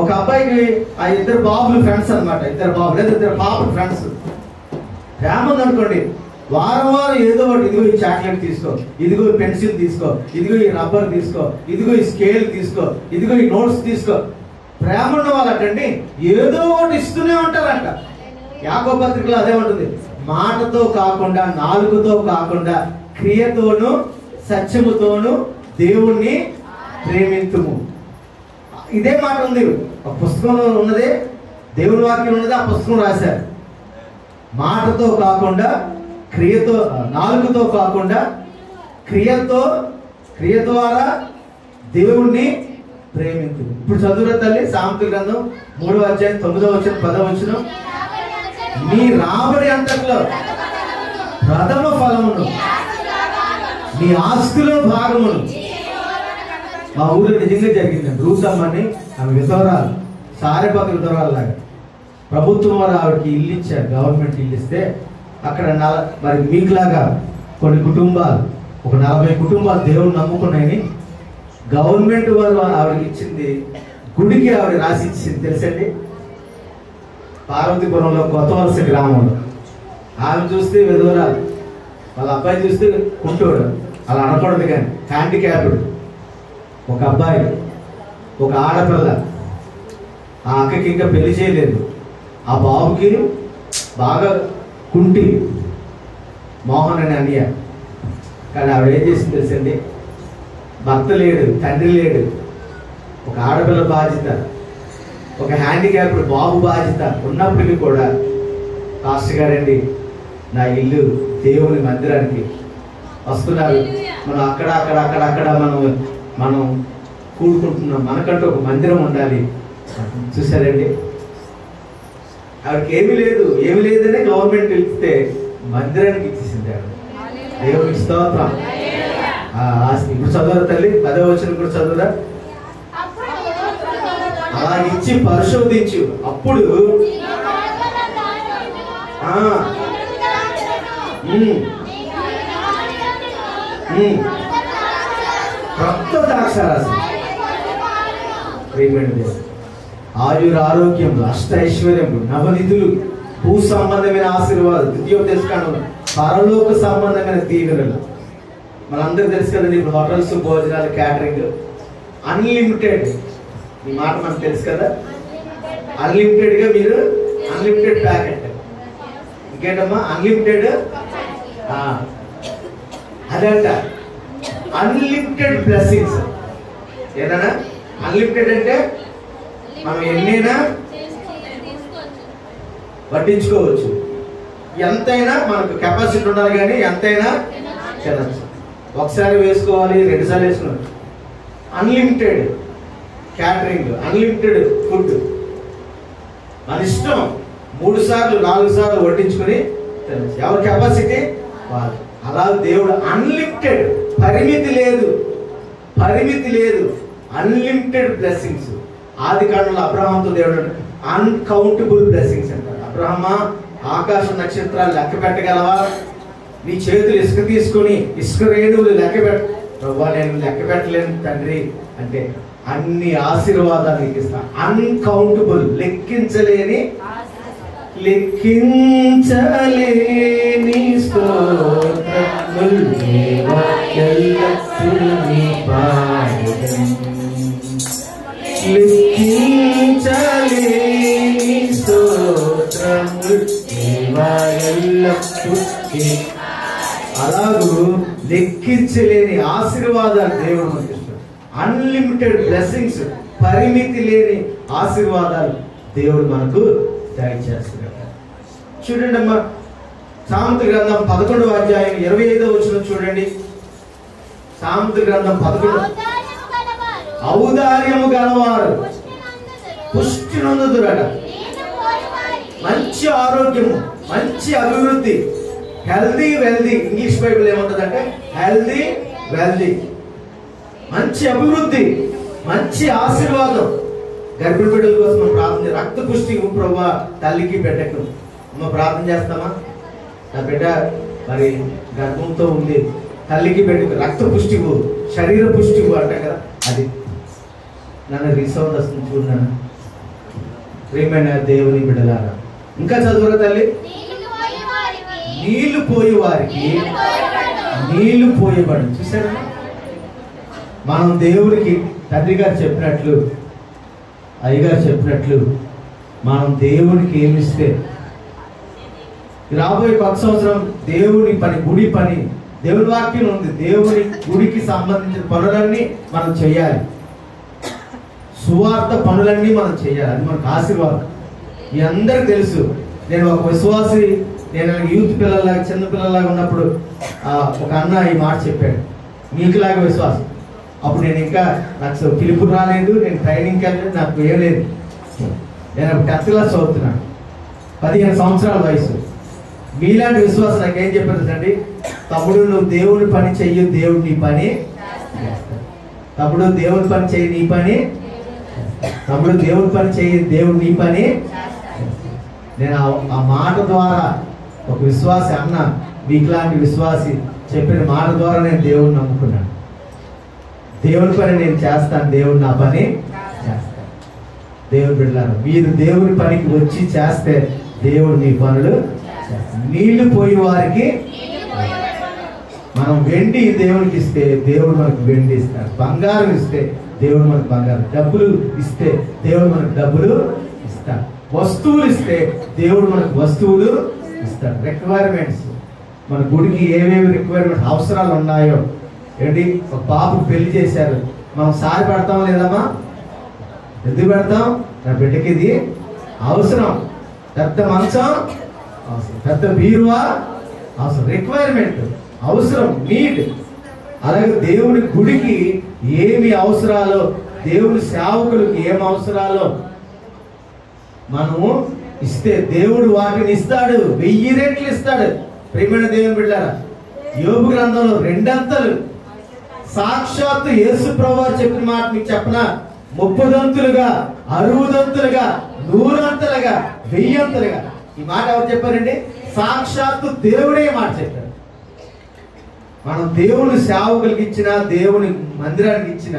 ఒక అబ్బాయికి ఆ 2 బాబులు ఫ్రెండ్స్ అనమాట, 2 బాబులు లేదా 2 పాపలు ఫ్రెండ్స్. ప్రేమ ఉంది అనుకోండి, వారం ఏదో ఒకటి, ఇదిగో ఈ చాక్లెట్ తీసుకో, ఇదిగో ఈ పెన్సిల్ తీసుకో, ఇదిగో ఈ రబ్బర్ తీసుకో, ఇదిగో ఈ స్కేల్ తీసుకో, ఇదిగో ఈ నోట్స్ తీసుకో. ప్రేమ ఉన్న వాళ్ళటండి ఏదో ఒకటి ఇస్తూనే ఉంటారంట. యాకోబు పత్రికలో అదే ఉంటుంది, మాటతో కాకుండా, నాలుగుతో కాకుండా, క్రియతోను సత్యముతోను దేవుణ్ణి ప్రేమింతుము. ఇదే మాట ఉంది ఆ పుస్తకంలో ఉన్నదే, దేవుని వాక్యం ఉన్నదే, ఆ పుస్తకం రాశారు. మాటతో కాకుండా, క్రియతో, నాలుగుతో కాకుండా, క్రియ ద్వారా దేవుణ్ణి ప్రేమించు. ఇప్పుడు చదువురా తల్లి, సామెతల గ్రంథం 3వ అధ్యాయం 9వ వచనం 10వ వచనం. నీ రాబడి అంతట్లో ప్రథమ ఫలమును, నీ ఆస్తిలో భాగమును. మా ఊళ్ళో నిజంగా జరిగిందండి. రూసమ్మని, ఆమె విధవరాలు, సారెపతి విధవరాలులాగా. ప్రభుత్వం వారు ఆవిడకి ఇల్లు ఇచ్చారు, గవర్నమెంట్ ఇల్లు ఇస్తే అక్కడ మరి మీకులాగా కొన్ని కుటుంబాలు, ఒక 40 కుటుంబాలు దేవుని నమ్ముకున్నాయని గవర్నమెంట్ వారు ఆవిడకి ఇచ్చింది, గుడికి ఆవిడ రాసి ఇచ్చింది తెలుసండి. పార్వతీపురంలో కొత్త వలస గ్రామంలో. ఆమె చూస్తే విధవరాలు, వాళ్ళ అబ్బాయి చూస్తే కుంటోడు, అలా అనకూడదు కానీ హ్యాండిక్యాప్డ్. ఒక అబ్బాయి, ఒక ఆడపిల్ల, ఆ అక్కకి ఇంకా పెళ్లి చేయలేదు, ఆ బాబుకి బాగా కుంటి, మోహన్ అని అన్నయ్య. కానీ ఆవిడ ఏం చేసింది తెలుసండి, భర్త లేడు, తండ్రి లేడు, ఒక ఆడపిల్ల బాధ్యత. ఒక హ్యాండిక్యాప్డ్ బాబు బాధ్యత ఉన్నప్పటికీ కూడా పాస్టర్ గారండి నా ఇల్లు దేవుని మందిరానికి వస్తున్నారు, మనం అక్కడ మనం కూడుకుంటున్నాం, మనకంటూ ఒక మందిరం ఉండాలి. చూసారండి, ఆవిడకి ఏమి లేదనే గవర్నమెంట్ ఇస్తే మందిరానికి ఇచ్చేసింది ఆవిడ. దేవునికి స్తోత్రం. ఇప్పుడు చదువురా తల్లి, 10వ వచనం కూడా చదువురా. అలా ఇచ్చి పరిశోధించు, అప్పుడు రక్త ద్రాక్షారసం, ఆరోగ్యములు, అష్ట ఐశ్వర్యములు, నవనిధులు, భూ సంబంధమైన ఆశీర్వాదాలు, ద్వితీయోపదేశకాండం పరలోక సంబంధమైన దీవెనలు. మనందరూ తెలుసు కదండి, ఇప్పుడు హోటల్స్, భోజనాలు, క్యాటరింగ్ అన్లిమిటెడ్. ఈ మాట మనకు తెలుసు కదా, అన్లిమిటెడ్ గా మీరు అన్లిమిటెడ్ ప్యాకెట్. ఇంకేంటమ్మా అన్లిమిటెడ్? అదంట అన్లిమిటెడ్ బ్లెస్సింగ్స్. ఏదైనా అన్లిమిటెడ్ అంటే మనం ఎన్నైనా పట్టించుకోవచ్చు, ఎంతైనా మనకు కెపాసిటీ ఉండాలి, కానీ ఎంతైనా తినచ్చు. ఒకసారి వేసుకోవాలి, 2 సార్లు వేసుకోవచ్చు. అన్లిమిటెడ్ క్యాటరింగ్, అన్లిమిటెడ్ ఫుడ్, మన ఇష్టం 3 సార్లు 4 సార్లు వడ్డించుకొని తినచ్చు, ఎవరి కెపాసిటీ వాళ్ళు. అలా దేవుడు అన్లిమిటెడ్, పరిమితి లేదు, అన్లిమిటెడ్ బ్లెస్సింగ్స్. ఆది కాండంలో అబ్రహాంతో దేవుడు అన్కౌంటబుల్ బ్లెస్సింగ్స్ అంటారు. అబ్రహమా, ఆకాశ నక్షత్రాలు లెక్క పెట్టగలవా? నీ చేతులు ఇసుక తీసుకొని ఇసుక రేణువులు లెక్క ప్రభా నేను లెక్క పెట్టలేను తండ్రి అంటే అన్ని ఆశీర్వాదాలు నీకు ఇస్తా. అన్కౌంటబుల్, లెక్కించలేని స్తోత్రములు దేవా ఎల్లప్పుడూ నీ పాడెదను. లెక్కించలేని స్తోత్రములు దేవా ఎల్లప్పుడూ. అలాగూ లెక్కించలేని ఆశీర్వాదాలు దేవుడు మనకి ఇస్తాడు. అన్లిమిటెడ్ బ్లెస్సింగ్స్, పరిమితి లేని ఆశీర్వాదాలు దేవుడు మనకు దయచేస్తున్నాడు. చూడండి అమ్మా, సామెతల గ్రంథం 11వ అధ్యాయం 25వ వచనం చూడండి. సామెతల గ్రంథం 11. ఔదార్యము గలవారు పుష్టి నొందుదురట. మంచి ఆరోగ్యము, మంచి అభివృద్ధి, హెల్దీ వెల్దీ. ఇంగ్లీష్ బైబిల్ ఏముంటుందంటే హెల్దీ వెల్దీ, మంచి అభివృద్ధి, మంచి ఆశీర్వాదం. గర్భిణీ బిడ్డల కోసం మనం ప్రార్థన, రక్త పుష్టి ప్రభువా తల్లికి బిడ్డకు మనం ప్రార్థన చేస్తామా? నా బిడ్డ మరి గర్భంతో ఉంది, తల్లికి బిడ్డకు రక్త పుష్టివు, శరీర పుష్టివు అంటాం కదా, అది. నన్ను రీసౌండ్ వస్తుంది చూడన్నా. ప్రియమైన దేవుని బిడ్డలారా, ఇంకా చదువురా తల్లి. నీళ్లు పోయి వారికి నీళ్లు పోయబడు. చూసారా, మనం దేవుడికి తండ్రి గారు చెప్పినట్లు, అయ్యగారు చెప్పినట్లు మనం దేవుడికి ఏమిస్తే రాబోయే కొత్త సంవత్సరం దేవుని పని, గుడి పని, దేవుని వాక్యం ఉంది, దేవుని గుడికి సంబంధించిన పనులన్నీ మనం చేయాలి. సువార్త పనులన్నీ మనం చేయాలి, అది మనకు ఆశీర్వాదం. మీ అందరికి తెలుసు, నేను ఒక విశ్వాసి, నేను యూత్ పిల్లలాగా, చిన్న పిల్లలాగా ఉన్నప్పుడు ఒక అన్న ఈ మాట చెప్పాడు, మీకులాగా విశ్వాసం. అప్పుడు నేను ఇంకా నాకు పిలుపు రాలేదు, నేను ట్రైనింగ్కి వెళ్ళలేదు, నాకు ఏం లేదు. నేను 10th క్లాస్ చదువుతున్నాను, 15 సంవత్సరాల వయసు. మీలాంటి విశ్వాసం నాకేం చెప్పారు అండి, తమ్ముడు నువ్వు దేవుని పని చెయ్యి, దేవుడు నీ పని చేస్తాడు. తమ్ముడు దేవుని పని చెయ్యి, నీ పని. తమ్ముడు దేవుని పని చెయ్యి, దేవుడు నీ పని. నేను ఆ మాట ద్వారా ఒక విశ్వాసి అన్న, మీకులాంటి విశ్వాసి చెప్పిన మాట ద్వారా నేను దేవుడిని నమ్ముకున్నాను. దేవుని పని నేను చేస్తాను, దేవుడు నా పని చేస్తాను. దేవుని బిడ్డలారా, మీరు దేవుని పనికి వచ్చి చేస్తే దేవుడు మీ పనులు చేస్తాడు. నీళ్లు పోయి వారికి మనం వెండి దేవునికి ఇస్తే దేవుడు మనకు వెండి ఇస్తాడు. బంగారం ఇస్తే దేవుడు మనకు బంగారం, డబ్బులు ఇస్తే దేవుడు మనకు డబ్బులు ఇస్తాడు. వస్తువులు ఇస్తే దేవుడు మనకు వస్తువులు ఇస్తాడు. రిక్వైర్మెంట్స్, మన గుడికి ఏమేమి రిక్వైర్మెంట్స్ అవసరాలు ఉన్నాయో. ఏంటి, ఒక పాపకు పెళ్లి చేశారు, మనం సారి పెడతాం లేదమ్మా? ఎందుకు పెడతాం? నా బిడ్డకి ఇది అవసరం. పెద్ద మంచం అవసరం, పెద్ద బీరువా అవసరం, రిక్వైర్మెంట్ అవసరం, నీడ్. అలాగే దేవుడి గుడికి ఏమి అవసరాలో, దేవుడి సేవకులకు ఏం అవసరాలో మనము ఇస్తే దేవుడు వాటిని ఇస్తాడు, 1000 రెట్లు ఇస్తాడు. ప్రియమైన దేవుని బిడ్డలారా, యోబు గ్రంథంలో 2 అంతలు, సాక్షాత్తు యేసు ప్రభువు చెప్పిన మాట మీకు చెప్పనా, 30 దంతులుగా, 60 దంతులుగా, 100 అంతలుగా, 1000 అంతలుగా. ఈ మాట ఎవరు చెప్పారండి? సాక్షాత్తు దేవుడే మాట చెప్పారు. మనం దేవుని సేవకులకి ఇచ్చిన, దేవుని మందిరానికి ఇచ్చిన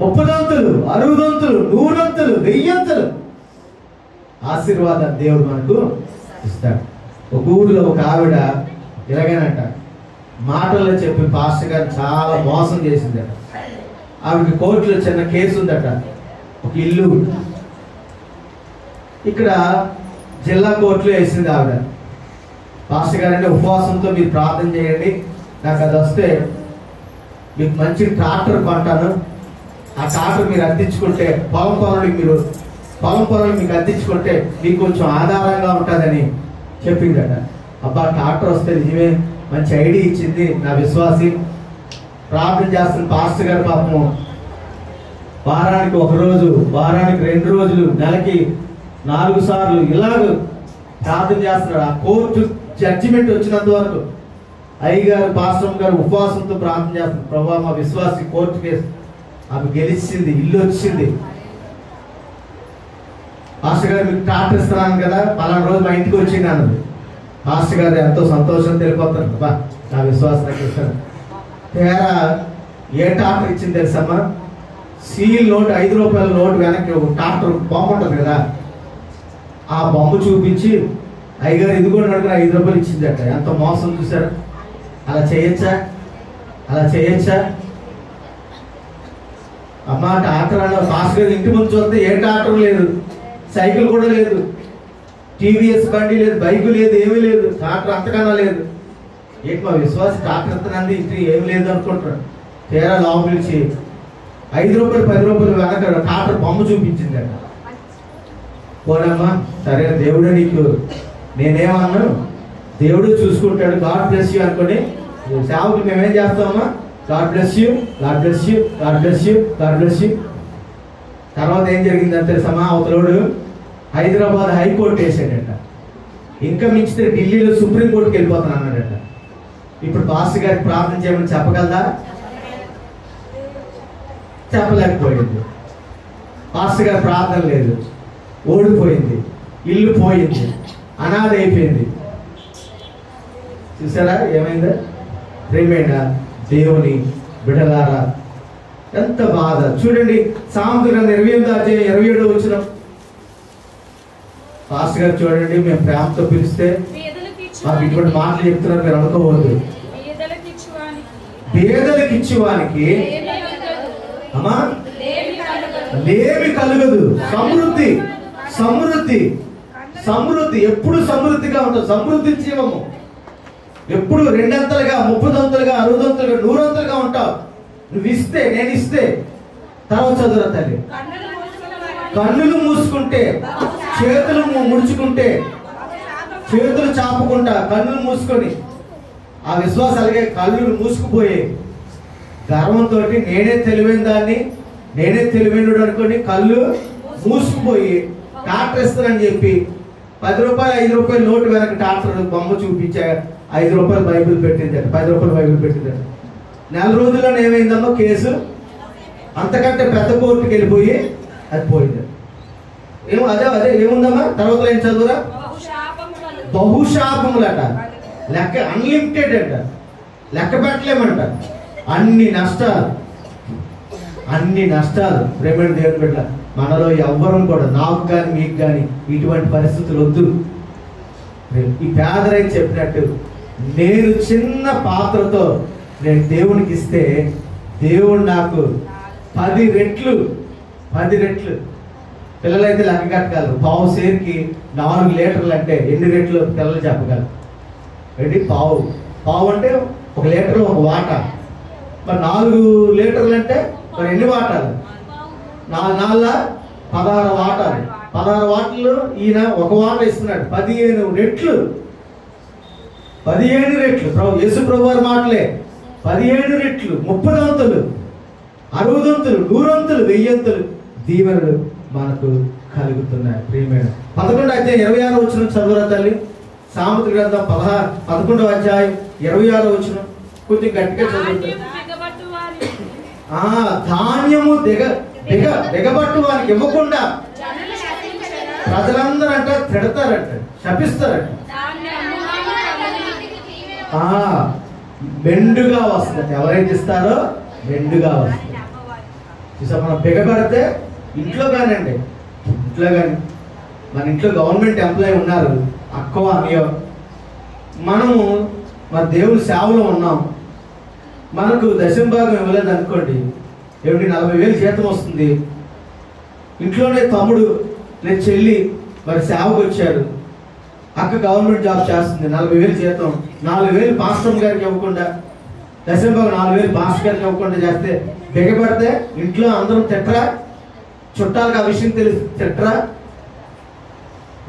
30 దంతులు, 60 దంతులు, 100 అంతలు, 1000 అంతలు ఆశీర్వాదాన్ని దేవుడు మనకు ఇస్తాడు. ఒక ఊరిలో ఒక ఆవిడ ఇలాగేనంట, మాటల్లో చెప్పి పాస్టర్ గారు చాలా మోసం చేసిందట. ఆవిడకి కోర్టులో చిన్న కేసు ఉందట. ఒక ఇల్లు ఇక్కడ జిల్లా కోర్టులో వేసింది ఆవిడ. పాస్టర్ గారు అంటే ఉపవాసంతో మీరు ప్రార్థన చేయండి, నాకు అది వస్తే మీకు మంచి ట్రాక్టర్ కొంటాను, ఆ ట్రాక్టర్ మీరు అద్దెంచుకుంటే పొలం పనులు మీకు అద్దెంచుకుంటే మీకు కొంచెం ఆధారంగా ఉంటుందని చెప్పిందట. అబ్బా ట్రాక్టర్ వస్తే నిజమే, మంచి ఐడియా ఇచ్చింది నా విశ్వాసి. ప్రార్థన చేస్తున్న పాస్టర్ గారు పాపము వారానికి 1 రోజు, వారానికి 2 రోజులు, నెలకి 4 సార్లు ఇలాగ ప్రార్థన చేస్తున్నాడు. ఆ కోర్టు జడ్జిమెంట్ వచ్చినంత వరకు అయ్యగారు, పాస్టర్ గారు ఉపవాసంతో ప్రార్థన చేస్తున్నారు. ప్రభా మా విశ్వాసి కోర్టు కేసు ఆమె గెలిచింది, ఇల్లు వచ్చింది. పాస్టర్ గారు మీకు ట్రాక్టర్ ఇస్తున్నాను కదా, పలానా రోజు మా ఇంటికి వచ్చింది అన్నది. పాస్టర్ గారు ఎంతో సంతోషం తెలిపోతారు, బా నా విశ్వాసం నాకు ఇస్తాను. తేరా ఏ ట్రాక్టర్ ఇచ్చింది తెలుసమ్మా? సీల్ నోట్, 5 రూపాయల నోట్ వెనక్కి ఒక ట్రాక్టర్ బొమ్మ ఉంటుంది కదా, ఆ బొమ్మ చూపించి అయ్యగారు ఇదిగోండి అడుగున 5 రూపాయలు ఇచ్చిందట. ఎంత మోసం చూసారు. అలా చేయొచ్చా? అమ్మ ట్రాక్టర్ అన్న పాస్టర్ గారు ఇంటి ముందు చూస్తే ఏ ట్రాక్టర్ లేదు, సైకిల్ కూడా లేదు, టీవీఎస్ బండి లేదు, బైక్ లేదు, ఏమీ లేదు, ట్రాక్టర్ అంతకన్నా లేదు. ఏంటి మా విశ్వాస ట్రాక్టర్ అంతనంది ఇంటి ఏమి లేదు అనుకుంటారు. తేరా లోపలిచ్చి 5 రూపాయలు 10 రూపాయలు వెనక ట్రాక్టర్ బొమ్మ చూపించింది అట. పోనమ్మా సరే దేవుడే నీకు, నేనేమన్నాను దేవుడు చూసుకుంటాడు, గాడ్ బ్లెస్ యూ అనుకోండి. సేవకులు మేమేం చేస్తామమ్మా, God bless you, God bless you, God bless you, God bless you. తర్వాత ఏం జరిగిందంటే తెలుసమ్మా, అవతలోడు హైదరాబాద్ హైకోర్టు వేసాడట. ఇంకా మించితే ఢిల్లీలో సుప్రీంకోర్టుకి వెళ్ళిపోతాను అన్నాడట. ఇప్పుడు పాస్టర్ గారికి ప్రార్థన చేయమని చెప్పగలదా? చెప్పలేకపోయింది. పాస్టర్ గారి ప్రార్థన లేదు, ఓడిపోయింది, ఇల్లు పోయింది, అనాథ అయిపోయింది. చూసారా ఏమైందా? ప్రేమైన దేవుని బిడ్డలారా, ఎంత బాధ చూడండి. సామెతల 28వ అధ్యాయం 27వ వచనం. పాస్టర్ గారు చూడండి, మేము ప్రేమతో పిలిస్తే మాకు ఇటువంటి మాటలు చెప్తున్నారు, మీరు అనుకోవద్దు. పేదలకు ఇచ్చేవానికి అమ్మా లేమి కలగదు. సమృద్ధి ఎప్పుడు సమృద్ధిగా ఉంటుంది. సమృద్ధి జీవము ఎప్పుడు 2 అంతలుగా, 30 దంతులుగా, 60 దంతులుగా, 100 అంతలుగా ఉంటావు. నువ్వు ఇస్తే, నేను ఇస్తే. తర్వాత చదువురా తల్లి. కన్నులు మూసుకుంటే, చేతులు ముడుచుకుంటే, చేతులు చాపుకుంటా, కన్నులు మూసుకొని, ఆ విశ్వాసాలకే కళ్ళు మూసుకుపోయే గర్వంతో నేనే తెలివైన దాన్ని, నేనే తెలివైనడు అనుకోని కళ్ళు మూసుకుపోయి ట్రాక్టర్ ఇస్తానని చెప్పి 10 రూపాయలు 5 రూపాయలు నోటు వెనక ట్రాక్టర్ బొమ్మ చూపించా 5 రూపాయలు బైబిల్ పెట్టిందట, 10 రూపాయలు బైబిల్ పెట్టిందట. 4 రోజుల్లోనే ఏమైందమ్మా కేసు, అంతకంటే పెద్ద కోర్టుకి వెళ్ళిపోయి అది పోయింది. అదే ఏముందమ్మా తర్వాత ఏం చదువురా, బహుశాపములట, లెక్క అన్లిమిటెడ్ అంట, లెక్క పెట్టలేమంట. అన్ని నష్టాలు ప్రేమ దేవుని బిడ్డ. మనలో ఎవ్వరం కూడా, నాకు కానీ మీకు కానీ ఇటువంటి పరిస్థితులు వద్దు. ఈ పేదరై చెప్పినట్టు, నేను చిన్న పాత్రతో నేను దేవునికి ఇస్తే దేవుడు నాకు 10 రెట్లు పిల్లలైతే లెక్క కట్టగలరు. పావు సేరుకి 4 లీటర్లు అంటే ఎన్ని రెట్లు పిల్లలు చెప్పగలరు. ఏంటి పావు అంటే 1 లీటర్ 1 వాటా. మరి 4 లీటర్లు అంటే మరి ఎన్ని వాటాలు? 4 16 వాటాలు. 16 వాటల్లో ఈయన ఒక వాట ఇస్తున్నాడు. 15 రెట్లు. 17 రెట్లు యేసు ప్రభు వారి మాటలే. 17 రెట్లు, 30 దంతులు, 60 దంతులు, 100 దంతులు, 1000 దంతులు దీవెనలు మనకు కలుగుతున్నాయి. ప్రియమైన 11వ అధ్యాయం 26వ వచనం చదువురా తల్లి. సామెతల గ్రంథం 11వ అధ్యాయం 26వ వచనం కొంచెం గట్టిగా చదువుతారు. ధాన్యము దిగబట్టు వారికి ఇవ్వకుండా ప్రజలందరూ అంట తిడతారంట, శపిస్తారంట. మెండుగా వస్తుంది. ఎవరైతే ఇస్తారో మెండుగా వస్తుంది. చూసా, మనం బిగబడితే ఇంట్లో కానండి, ఇంట్లో కానీ మన ఇంట్లో గవర్నమెంట్ ఎంప్లాయీ ఉన్నారు, అక్కో అన్నయ్యో, మనము మన దేవుని సేవలో ఉన్నాం, మనకు దశంభాగం ఇవ్వలేదు అనుకోండి, ఏమిటి 40,000 జీతం వస్తుంది. ఇంట్లోనే తమ్ముడు లేదా చెల్లి మరి సేవకు వచ్చారు, అక్క గవర్నమెంట్ జాబ్ చేస్తుంది, 40,000 జీతం, 4,000 పాస్టర్ గారికి ఇవ్వకుండా, దశంభాగం 4,000 పాస్టర్ గారికి ఇవ్వకుండా చేస్తే బిగపడితే ఇంట్లో అందరం తిట్టరా? చుట్టాలకు ఆ విషయం తెలిసి తిట్టరా?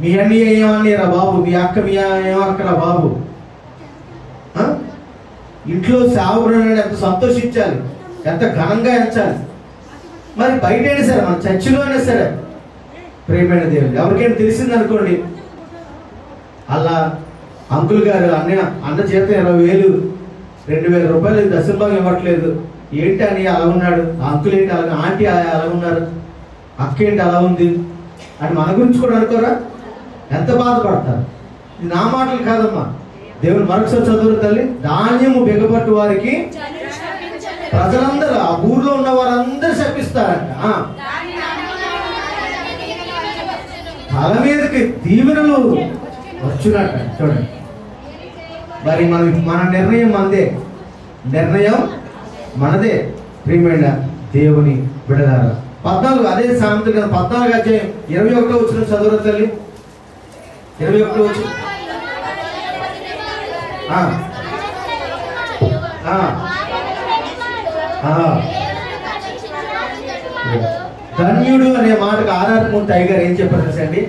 మీ అన్నయ్య ఏమన్నయ్యరా బాబు, మీ అక్క మీ ఏమక్కరా బాబు. ఇంట్లో సేవకుడు ఎంత సంతోషించాలి, ఎంత ఘనంగా ఎంచాలి. మరి బయట అయినా సరే, మన చర్చిలో అయినా సరే, ప్రియమైన దేవుడు ఎవరికైనా తెలిసింది అనుకోండి, అలా అంకుల్ గారు అన్న చేత 20,000 2,000 రూపాయలు దశంభాగం ఇవ్వట్లేదు, ఏంటి అని అలా ఉన్నాడు, అంకుల్ ఏంటి అలా, ఆంటీ అలా ఉన్నారు, అక్క ఏంటి అలా ఉంది అని మన గురించి కూడా అనుకోరా? ఎంత బాధపడతారు. ఇది నా మాటలు కాదమ్మా, దేవుని మరొకసారి చదువు తల్లి. ధాన్యము బిగబట్టు వారికి ప్రజలందరూ, ఆ ఊర్లో ఉన్న వారందరూ శపిస్తారంట. తల మీదకి దీవెనలు వచ్చునట్ట. చూడండి, మరి మన నిర్ణయం మనదే, నిర్ణయం మనదే. ప్రియమైన దేవుని బిడ్డలారా, 14 అదే సామెతల గ్రంథం 14వ అధ్యాయం 21వ వచనం చదువురా తల్లి. 21వ వచనం. ధన్యుడు అనే మాటకు ఆర్ఆర్ మూర్తి అయ్యగారు ఏం చెప్పారు తెలుసండి?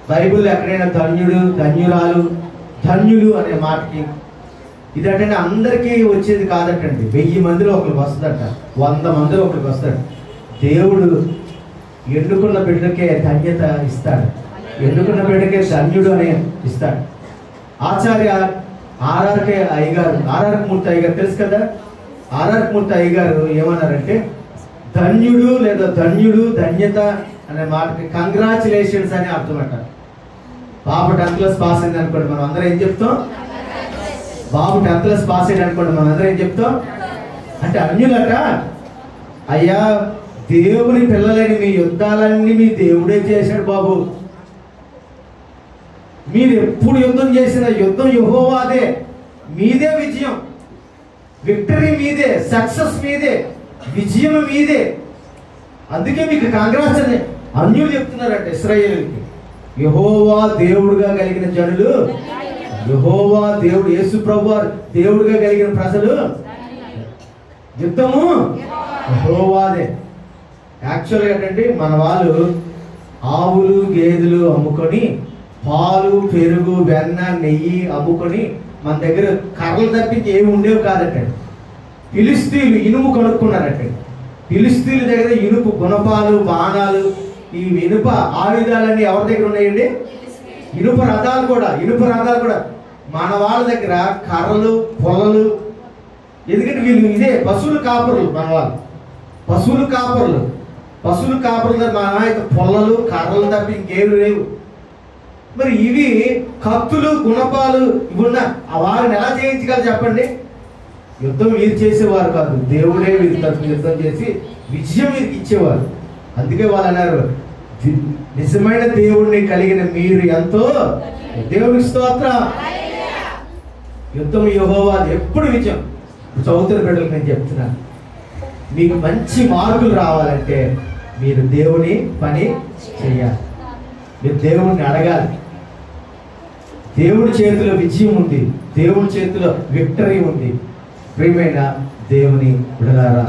బైబిల్లో ఎక్కడైనా ధన్యుడు, ధన్యురాలు, ధన్యుడు అనే మాటకి ఇదంటే అందరికీ వచ్చేది కాదటండి. 1000 మందిలో ఒకరికి వస్తుందట, 100 మందిలో ఒకరికి వస్తాడు. దేవుడు ఎన్నుకున్న బిడ్డకే ధన్యత ఇస్తాడు, ఎన్నుకున్న బిడ్డకే ధన్యుడు అనే ఇస్తాడు. ఆచార్య ఆర్ఆర్కే అయ్యగారు, ఆర్ఆర్ మూర్తి అయ్యగారు తెలుసు కదా, ఆర్ఆర్ మూర్తి అయ్యగారు ఏమన్నారంటే, ధన్యుడు లేదా ధన్యుడు, ధన్యత అనే మాటకి కంగ్రాచులేషన్స్ అని అర్థం అంట. బాబు 10th క్లాస్ పాస్ అయింది అనుకోండి, మనం అందరం ఏం చెప్తాం? బాబు 10th క్లాస్ పాస్ అయ్యింది అనుకోండి, మనం అందరం ఏం చెప్తాం? అంటే అన్యులట, అయ్యా దేవుని పిల్లలని మీ యుద్ధాలన్నీ మీ దేవుడే చేశాడు బాబు, మీరు ఎప్పుడు యుద్ధం చేసిన యుద్ధం యెహోవాదే, మీదే విజయం, విక్టరీ మీదే, సక్సెస్ మీదే, విజయం మీదే, అందుకే మీకు కాంగ్రెస్ అని అన్యులు చెప్తున్నారంటే ఇశ్రాయేలుకి. యెహోవా దేవుడుగా కలిగిన జనులు, యెహోవా దేవుడు, యేసు ప్రభువు దేవుడుగా కలిగిన ప్రజలు, యుద్ధము యెహోవాదే. యాక్చువల్గా ఏంటంటే మన వాళ్ళు ఆవులు గేదెలు అమ్ముకొని, పాలు పెరుగు వెన్న నెయ్యి అమ్ముకొని, మన దగ్గర కర్రలు తప్పించి ఏమి ఉండేవి కాదటండి. ఫిలిస్తీన్లు ఇనుము కొనుక్కున్నారటండి. ఫిలిస్తీన్ల దగ్గర ఇనుపు గుణపాలు, బాణాలు, ఈ ఇనుప ఆయుధాలన్నీ ఎవరి దగ్గర ఉన్నాయండి? ఇనుప రథాలు కూడా మన వాళ్ళ దగ్గర కర్రలు, పొలలు. ఎందుకంటే వీళ్ళు ఇదే పశువులు కాపరులు, మన వాళ్ళు పశువులు కాపరులు మన అయితే పొలలు కర్రలు తప్ప ఇంకేమి లేవు. మరి ఇవి కత్తులు, గుణపాలు ఇవున్న వారిని ఎలా చేయించగలరు చెప్పండి? యుద్ధం వీరు చేసేవారు కాదు, దేవుడే వీరి యుద్ధం చేసి విజయం వీరికి ఇచ్చేవారు. అందుకే వాళ్ళు అన్నారు, నిజమైన దేవుడిని కలిగిన మీరు ఎంతో దేవునికి స్తోత్రం. యుద్ధం యెహోవా, ఎప్పుడు విజయం. చదువుతున్న బిడ్డలకు నేను చెప్తున్నాను, మీకు మంచి మార్కులు రావాలంటే మీరు దేవుని పని చేయాలి, మీరు దేవుణ్ణి అడగాలి. దేవుడి చేతిలో విజయం ఉంది, దేవుడి చేతిలో విక్టరీ ఉంది. ప్రియమైన దేవుని బిడ్డలారా,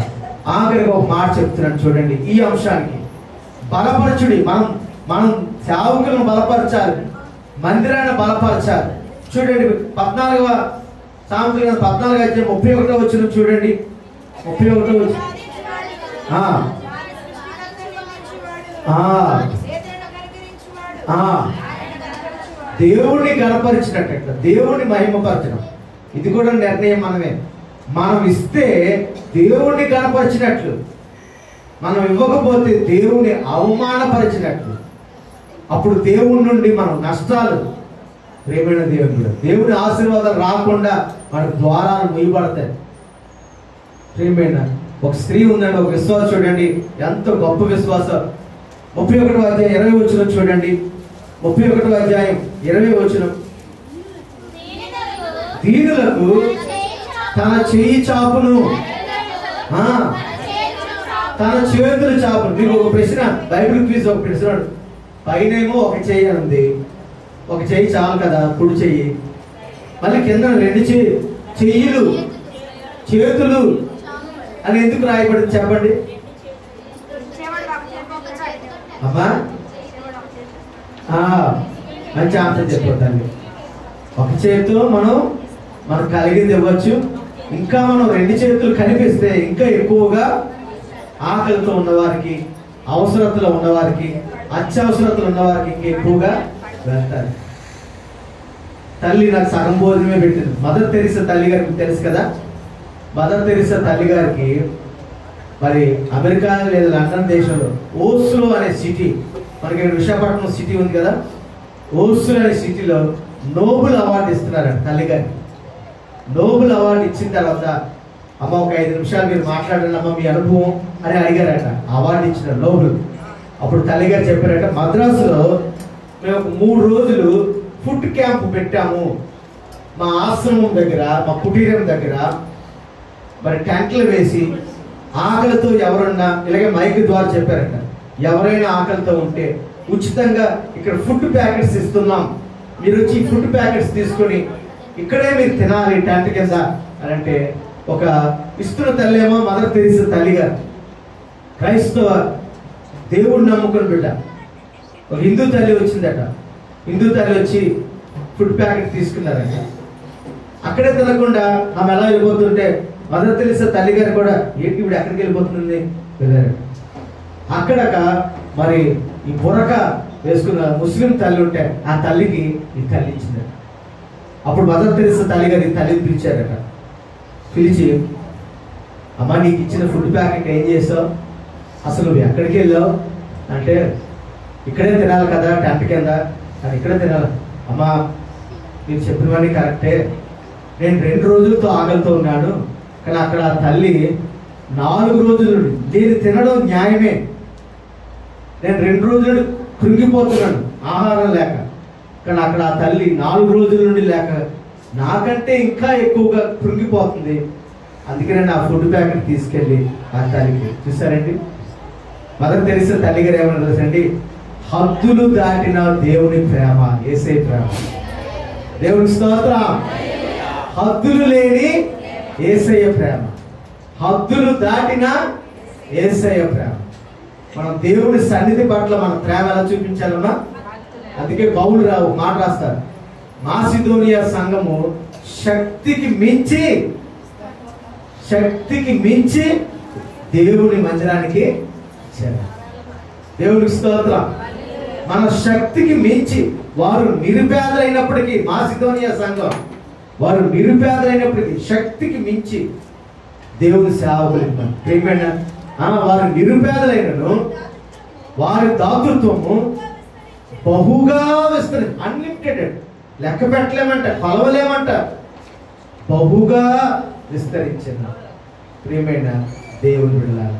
ఆఖరికి ఒక మాట చెప్తున్నాను చూడండి. ఈ అంశానికి బలపరచుడి. మనం సేవకులను బలపరచాలి, మందిరాన్ని బలపరచాలి. చూడండి 14వ సామెతల 14వ వచనం చూడండి. 31వ వచనం. దేవుణ్ణి గణపరిచినట్టు, దేవుణ్ణి మహిమపరచడం, ఇది కూడా నిర్ణయం మనమే. మనం ఇస్తే దేవుణ్ణి గణపరిచినట్లు, మనం ఇవ్వకపోతే దేవుని అవమానపరిచినట్లు. అప్పుడు దేవుడి నుండి మనం నష్టాలు, ప్రేమైన దేవుని ఆశీర్వాదాలు రాకుండా మన ద్వారాలు మూయబడతాయి. ప్రేమైన ఒక స్త్రీ ఉందండి, ఒక విశ్వాసం చూడండి, ఎంతో గొప్ప విశ్వాసం. 31వ అధ్యాయం 20వ వచనం చూడండి. 31వ అధ్యాయం 20వ వచనం. దీనులకు తన చేయి చాపును, తన చేతులు చాపును. మీకు ఒక ప్రశ్న, బైబిల్ క్విజ్ ఒక ప్రశ్న. పైనేమో ఒక చెయ్యి ఉంది, ఒక చెయ్యి చాలు కదా, కుడి చెయ్యి. మళ్ళీ కింద 2 చెయ్యిలు, చేతులు అని ఎందుకు రాయబడింది చెప్పండి అమ్మా? మంచి ఆన్సర్ చెప్పొద్దండి. ఒక చేతితో మనకు కలిగింది ఇవ్వచ్చు. ఇంకా మనం 2 చేతులు కనిపిస్తే ఇంకా ఎక్కువగా ఆకలితో ఉన్నవారికి, అవసరతలో ఉన్నవారికి, అత్యవసరతలు ఉన్నవారికి ఇంకా ఎక్కువగా వెళ్తారు. తల్లి నాకు సగం భోజనమే పెట్టింది. మదర్ తెరీసా తల్లి గారికి తెలుసు కదా. మదర్ తెరీసా తల్లి గారికి మరి అమెరికా లేదా లండన్ దేశంలో ఓస్లో అనే సిటీ, మనకి విశాఖపట్నం సిటీ ఉంది కదా, ఓస్లో అనే సిటీలో నోబెల్ అవార్డు ఇస్తున్నారంట తల్లి గారికి. నోబెల్ అవార్డు ఇచ్చిన తర్వాత, అమ్మ ఒక 5 నిమిషాలు మీరు మాట్లాడండి అమ్మ మీ అనుభవం అని అడిగారట. అవార్డు ఇచ్చిన నోబెల్. అప్పుడు తల్లి గారు చెప్పారట, మద్రాసులో మేము 3 రోజులు ఫుడ్ క్యాంప్ పెట్టాము. మా ఆశ్రమం దగ్గర, మా కుటీరం దగ్గర మరి టెంట్లు వేసి ఆకలితో ఎవరన్నా, ఇలాగే మైక్ ద్వారా చెప్పారట, ఎవరైనా ఆకలితో ఉంటే ఉచితంగా ఇక్కడ ఫుడ్ ప్యాకెట్స్ ఇస్తున్నాం, మీరు వచ్చి ఫుడ్ ప్యాకెట్స్ తీసుకొని ఇక్కడే మీరు తినాలి టెంట్ కింద అని అంటే, ఒక ఇస్తున్న తల్లి ఏమో మదర్ తెరీసా తల్లి గారు, క్రైస్తవ దేవుడిని నమ్ముకుని బిడ్డ. ఒక హిందూ తల్లి వచ్చిందట. హిందూ తల్లి వచ్చి ఫుడ్ ప్యాకెట్ తీసుకున్నారట. అక్కడే తినకుండా ఆమె ఎలా వెళ్ళిపోతుంటే మదర్ తెరీసా తల్లి గారు కూడా ఏంటి ఇప్పుడు ఎక్కడికి వెళ్ళిపోతుంది వెళ్ళారు. అక్కడక మరి ఈ బురక వేసుకున్న ముస్లిం తల్లి ఉంటే ఆ తల్లికి ఈ తల్లి ఇచ్చిందట. అప్పుడు మదర్ తెరీసా తల్లి గారు ఈ తల్లిని పిలిచారట. పిలిచి, అమ్మ నీకు ఇచ్చిన ఫుడ్ ప్యాకెట్ ఏం చేసావు, అసలు నువ్వు ఎక్కడికి వెళ్ళావు అంటే, ఇక్కడే తినాలి కదా టెంట్ కింద, అది ఇక్కడే తినాలి. అమ్మా మీరు చెప్పినవన్నీ కరెక్టే, నేను 2 రోజులతో ఆకలితో ఉన్నాను, కానీ అక్కడ ఆ తల్లి 4 రోజుల నుండి, నేను తినడం న్యాయమే, నేను 2 రోజులు కృంగిపోతున్నాను ఆహారం లేక, కానీ అక్కడ ఆ తల్లి 4 రోజుల నుండి లేక నాకంటే ఇంకా ఎక్కువగా కృంగిపోతుంది. అందుకనే నా ఫుడ్ ప్యాకెట్ తీసుకెళ్ళి ఆ తల్లికి. చూసారండి మదర్ తెరీసా తల్లి గారు ఏమన్నా తెలుసండి, హద్దులు దాటిన దేవుని ప్రేమ, యేసయ్య ప్రేమ. దేవుని స్తోత్రం. హద్దులు లేని యేసయ్య ప్రేమ, హద్దులు దాటిన యేసయ్య ప్రేమ. మనం దేవుని సన్నిధి పట్ల మన ప్రేమ ఎలా చూపించాలన్నా, అందుకే పౌలు మాట రాస్తారు, మాసిదోనియా సంఘము శక్తికి మించి దేవుని మందిరానికి చేరారు. దేవునికి స్తోత్రం. మన శక్తికి మించి, వారు నిరుపేదలైనప్పటికీ, మాసిదోనియా సంఘం వారు నిరుపేదలైనప్పటికీ శక్తికి మించి దేవుని సేవకులు ప్రేమైన వారు నిరుపేదలైనను వారి దాతృత్వము బహుగా విస్తరి, అన్లిమిటెడ్, లెక్క పెట్టలేమంట, కొలవలేమంట, బహుగా విస్తరించిన ప్రియమైన దేవుని బిడ్డలారా.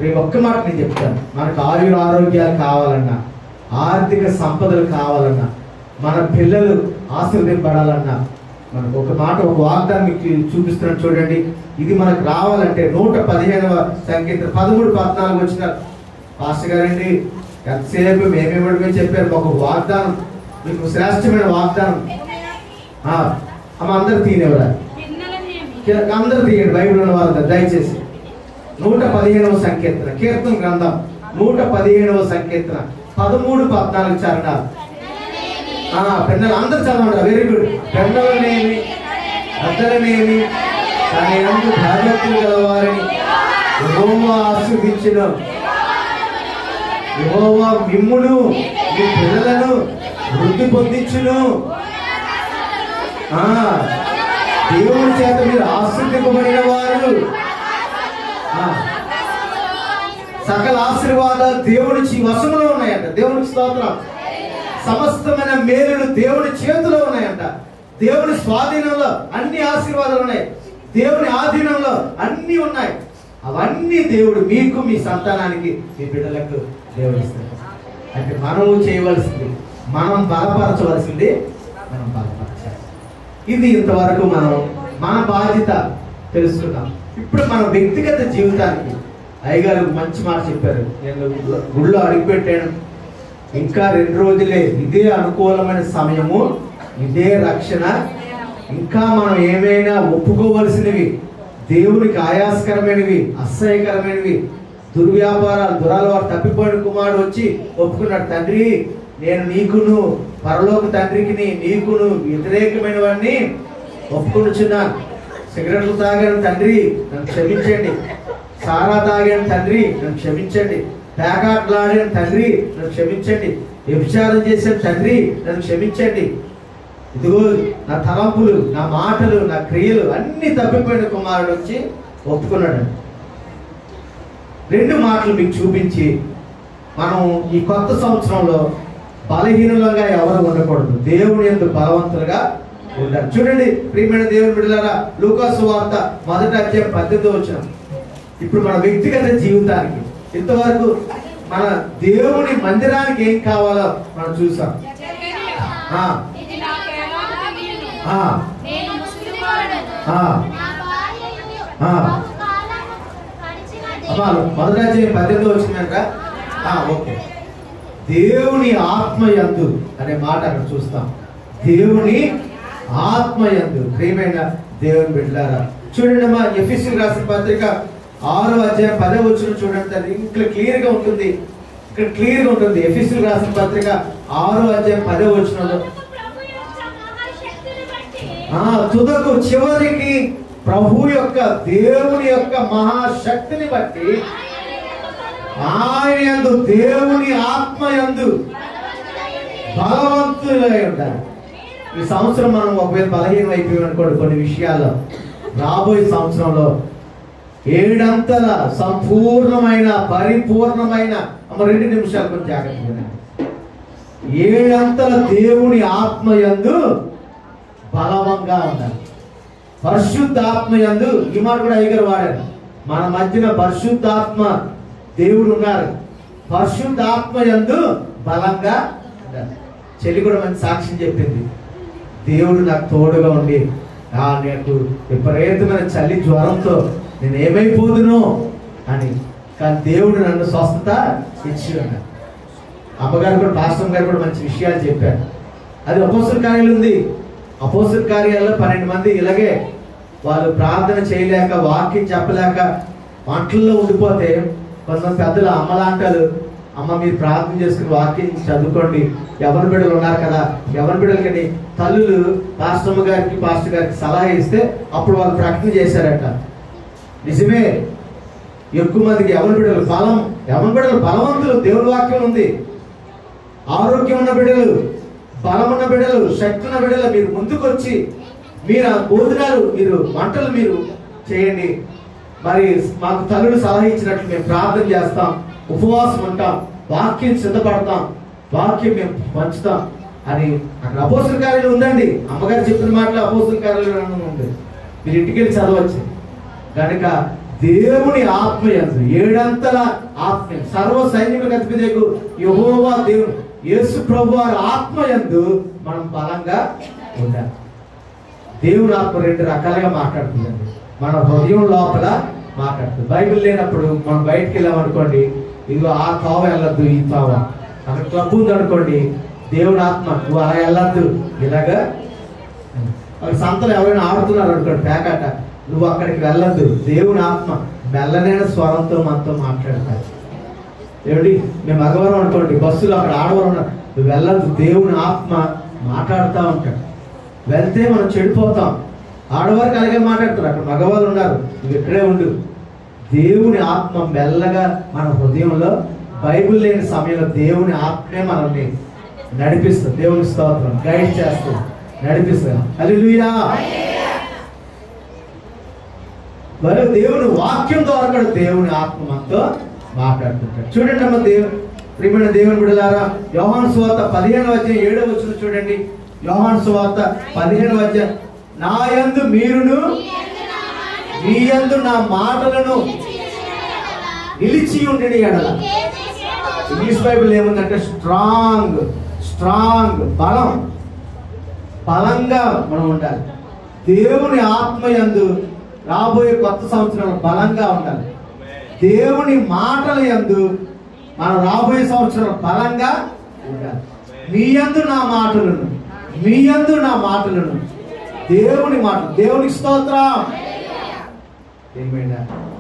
రేపు ఒక్క మాట నేను చెప్తాను, మనకు ఆరోగ్యాలు కావాలన్నా, ఆర్థిక సంపదలు కావాలన్నా, మన పిల్లలు ఆశీర్వదింపడాలన్నా, మనకు ఒక మాట, ఒక వాగ్దానం మీకు చూపిస్తున్నాను చూడండి. ఇది మనకు రావాలంటే 115వ సంకీర్తన 13-14 వచ్చిన పాస్టర్ గారండి ఎంతసేపు మేమేమిటమే చెప్పారు, ఒక వాగ్దానం మీకు శ్రేష్టమైన వాగ్దానం. అందరు తీయనివరా, అందరు తీయండి బైబిల్ ఉన్న వాళ్ళందరూ దయచేసి. 115వ సంకీర్తన, కీర్తన గ్రంథం 115వ సంకీర్తన 13-14 చరణాలు. పెన్నలు అందరూ చదవండి. Very good. పెన్నలనేమి అద్దలనేమి తన యందు భయభక్తులు గలవారని యెహోవా ఆశీర్వదించును. యెహోవా మిమ్మును మీ పిల్లలను వృద్ధి పొందించును. దేవుని చేత మీరు ఆశీర్వదింపబడిన వారు. సకల ఆశీర్వాదాలు దేవుని వశంలో ఉన్నాయంట. దేవునికి స్తోత్రం. సమస్తమైన మేలులు దేవుని చేతిలో ఉన్నాయంట. దేవుని స్వాధీనంలో అన్ని ఆశీర్వాదాలు ఉన్నాయి. దేవుని ఆధీనంలో అన్ని ఉన్నాయి. అవన్నీ దేవుడు మీకు, మీ సంతానానికి, మీ బిడ్డలకు దేవుడు ఇస్తాడు. అంటే మనము చేయవలసింది, మనం బలపరచవలసింది మనం బలపరచాలి. ఇది ఇంతవరకు మనం మన బాధ్యత తెలుసుకున్నాం. ఇప్పుడు మన వ్యక్తిగత జీవితానికి అయ్యగారు మంచి మాట చెప్పారు. నేను గుళ్ళో అడుగుపెట్టాను, ఇంకా 2 రోజులే, ఇదే అనుకూలమైన సమయము, ఇదే రక్షణ. ఇంకా మనం ఏమైనా ఒప్పుకోవలసినవి, దేవునికి ఆయాసకరమైనవి, అసహ్యకరమైనవి, దుర్వ్యాపారాలు, దురలవాటు, తప్పిపోయిన కుమారుడు వచ్చి ఒప్పుకున్నాడు, తండ్రి నేను నీకును పరలోక తండ్రికి నీకును వ్యతిరేకమైనవన్నీ ఒప్పుకొనుచున్నాను. సిగరెట్లు తాగాను తండ్రి నన్ను క్షమించండి, సారా తాగాను తండ్రి నన్ను క్షమించండి, పేకాట్లాడాను తండ్రి నన్ను క్షమించండి, వ్యభిచారం చేశాను తండ్రి నన్ను క్షమించండి. ఇదిగో నా తలంపులు, నా మాటలు, నా క్రియలు అన్ని తప్పిపోయిన కుమారుడు వచ్చి ఒప్పుకున్నాడు. 2 మాటలు మీకు చూపించి మనం ఈ కొత్త సంవత్సరంలో బలహీనులుగా ఎవరు ఉండకూడదు, దేవుని యందు బలవంతులుగా ఉండాలి. చూడండి ప్రియమైన దేవుని బిడ్డలారా, లూకా సువార్త 1వ అధ్యాయం 18వ వచనం. ఇప్పుడు మన వ్యక్తిగత జీవితానికి ఇంతవరకు మన దేవుని మందిరానికి ఏం కావాలో మనం చూసాం. మొదటి అధ్యాయం 18వ వచనం. ఓకే, దేవుని ఆత్మయందు అనే మాట అక్కడ చూస్తాం. దేవుని ఆత్మయందు. ప్రియమైన దేవుని బిడ్డలారా, చూడండి అమ్మా, ఎఫెసీయులకు రాసిన పత్రిక 6వ అధ్యాయం 10వ వచనం చూడండి. అది ఇక్కడ క్లియర్ గా ఉంటుంది. ఇక్కడ క్లియర్ గా ఉంటుంది. ఎఫెసీయులకు రాసిన పత్రిక 6వ అధ్యాయం 10వ వచనంలో తుదకు చివరికి ప్రభు యొక్క, దేవుని యొక్క మహాశక్తిని బట్టి ఆయన యందు, దేవుని ఆత్మయందు బలవంతులై ఉండాలి. ఈ సంవత్సరం మనం ఒకవేళ బలహీనం అయిపోయాం అనుకోండి కొన్ని విషయాల్లో, రాబోయే సంవత్సరంలో 7 అంతల సంపూర్ణమైన, పరిపూర్ణమైన, 2 నిమిషాలు కొంచెం జాగ్రత్తగా, 7 అంతల దేవుని ఆత్మయందు బలవంగా ఉండాలి. పరిశుద్ధాత్మయందు, ఈ మాట కూడా అయ్యగారు వాడారు. మన మధ్యన పరిశుద్ధాత్మ దేవుడు ఉన్నారు. పరిశుద్ధాత్మయందు బలంగా ఉండాలి. చెల్లి కూడా మంచి సాక్ష్యం చెప్పింది, దేవుడు నాకు తోడుగా ఉండి నాకు విపరీతమైన చలి జ్వరంతో నేను ఏమైపోదును అని, కానీ దేవుడు నన్ను స్వస్థత ఇచ్చి ఉన్నాడు. అమ్మగారు కూడా, పాస్టర్ గారు కూడా మంచి విషయాలు చెప్పారు. అది అపోస్తల కార్యాలు ఉంది. అపోస్తల కార్యాల్లో 12 మంది ఇలాగే వాళ్ళు ప్రార్థన చేయలేక, వాక్యం చెప్పలేక వంటల్లో ఉండిపోతే కొంతమంది పెద్దలు అమ్మలాంటారు, అమ్మ మీరు ప్రార్థన చేసుకుని వాక్యం చదువుకోండి, ఎవరి బిడ్డలు ఉన్నారు కదా, ఎవరి బిడ్డలకని తల్లులు పాస్టర్ గారికి సలహా ఇస్తే అప్పుడు వాళ్ళు ప్రకటన చేశారట. నిజమే, ఎక్కువ మందికి ఎవరి బిడ్డలు బలవంతులు, దేవుని వాక్యం ఉంది. ఆరోగ్యం ఉన్న బిడ్డలు, బలమున్న బిడ్డలు, శక్తి ఉన్న బిడ్డలు మీరు ముందుకు వచ్చి మీరు ఆ భోజనాలు, మీరు వంటలు మీరు చేయండి. మరి మాకు తల్లులు సలహా ఇచ్చినట్లు మేము ప్రార్థన చేస్తాం, ఉపవాసం ఉంటాం, వాక్యం సిద్ధపడతాం, వాక్యం మేము పంచుతాం అని అక్కడ అపోస్తల కార్యాలు ఉందండి. అమ్మగారు చెప్పిన మాటలు అపోస్తల కార్యాలు ఉంది. మీరు ఇంటికి వెళ్ళి చదవచ్చు. కనుక దేవుని ఆత్మయందు, 7 అంతల ఆత్మ, సర్వ సైన్యములకు అధిపతియగు యెహోవా దేవుడు యేసు ప్రభు వారి ఆత్మయందు మనం బలంగా ఉండాలి. దేవుని ఆత్మ 2 రకాలుగా మాట్లాడుతుందండి. మన హృదయం లోపల మాట్లాడుతుంది. బైబిల్ లేనప్పుడు మనం బయటకు వెళ్ళామనుకోండి, ఇదిగో ఆ తోవ వెళ్ళద్దు, ఈ తోవ, అక్కడ క్లబ్ ఉంది అనుకోండి, దేవుని ఆత్మ నువ్వు అలా వెళ్ళద్దు, ఇలాగా సంతలో ఎవరైనా ఆడుతున్నారు అనుకోండి పేకాట, నువ్వు అక్కడికి వెళ్ళద్దు. దేవుని ఆత్మ మెల్లనైన స్వరంతో మనతో మాట్లాడతాడు. ఏమిటి మేము మగవారం అనుకోండి, బస్సులో అక్కడ ఆడవారు ఉన్నారు, నువ్వు వెళ్ళదు. దేవుని ఆత్మ మాట్లాడుతూ ఉంటాడు. వెళ్తే మనం చెడిపోతాం. ఆడవారికి అలాగే మాట్లాడతారు, అక్కడ మగవాళ్ళు ఉన్నారు, నువ్వు ఇక్కడే ఉండు. దేవుని ఆత్మ మెల్లగా మన హృదయంలో, బైబిల్ లేని సమయంలో దేవుని ఆత్మే మనల్ని నడిపిస్తుంది. దేవుని స్తోత్రం, గైడ్ చేస్తుంది, నడిపిస్తుంది. హల్లెలూయా. మరి దేవుని వాక్యం ద్వారా కూడా దేవుని ఆత్మ మనతో మాట్లాడుతుంటాడు. చూడండి అమ్మ, ప్రియమైన దేవుని బిడ్డలారా, యోహాను సువార్త 15:7 చూడండి. యోహాను సువార్త 15 నా యందు మీరును మీ యందు నా మాటలను నిలిచి ఉండి ఎడల. ఇంగ్లీష్ బైబిల్ ఏముందంటే స్ట్రాంగ్, బలంగా మనం ఉండాలి. దేవుని ఆత్మ యందు రాబోయే కొత్త సంవత్సరం బలంగా ఉండాలి. దేవుని మాటల యందు మనం రాబోయే సంవత్సరం బలంగా ఉండాలి. మీ యందు నా మాటలను, మీ యందు నా మాటలను, దేవుని మాటలు. దేవునికి స్తోత్రం. ఏమైనా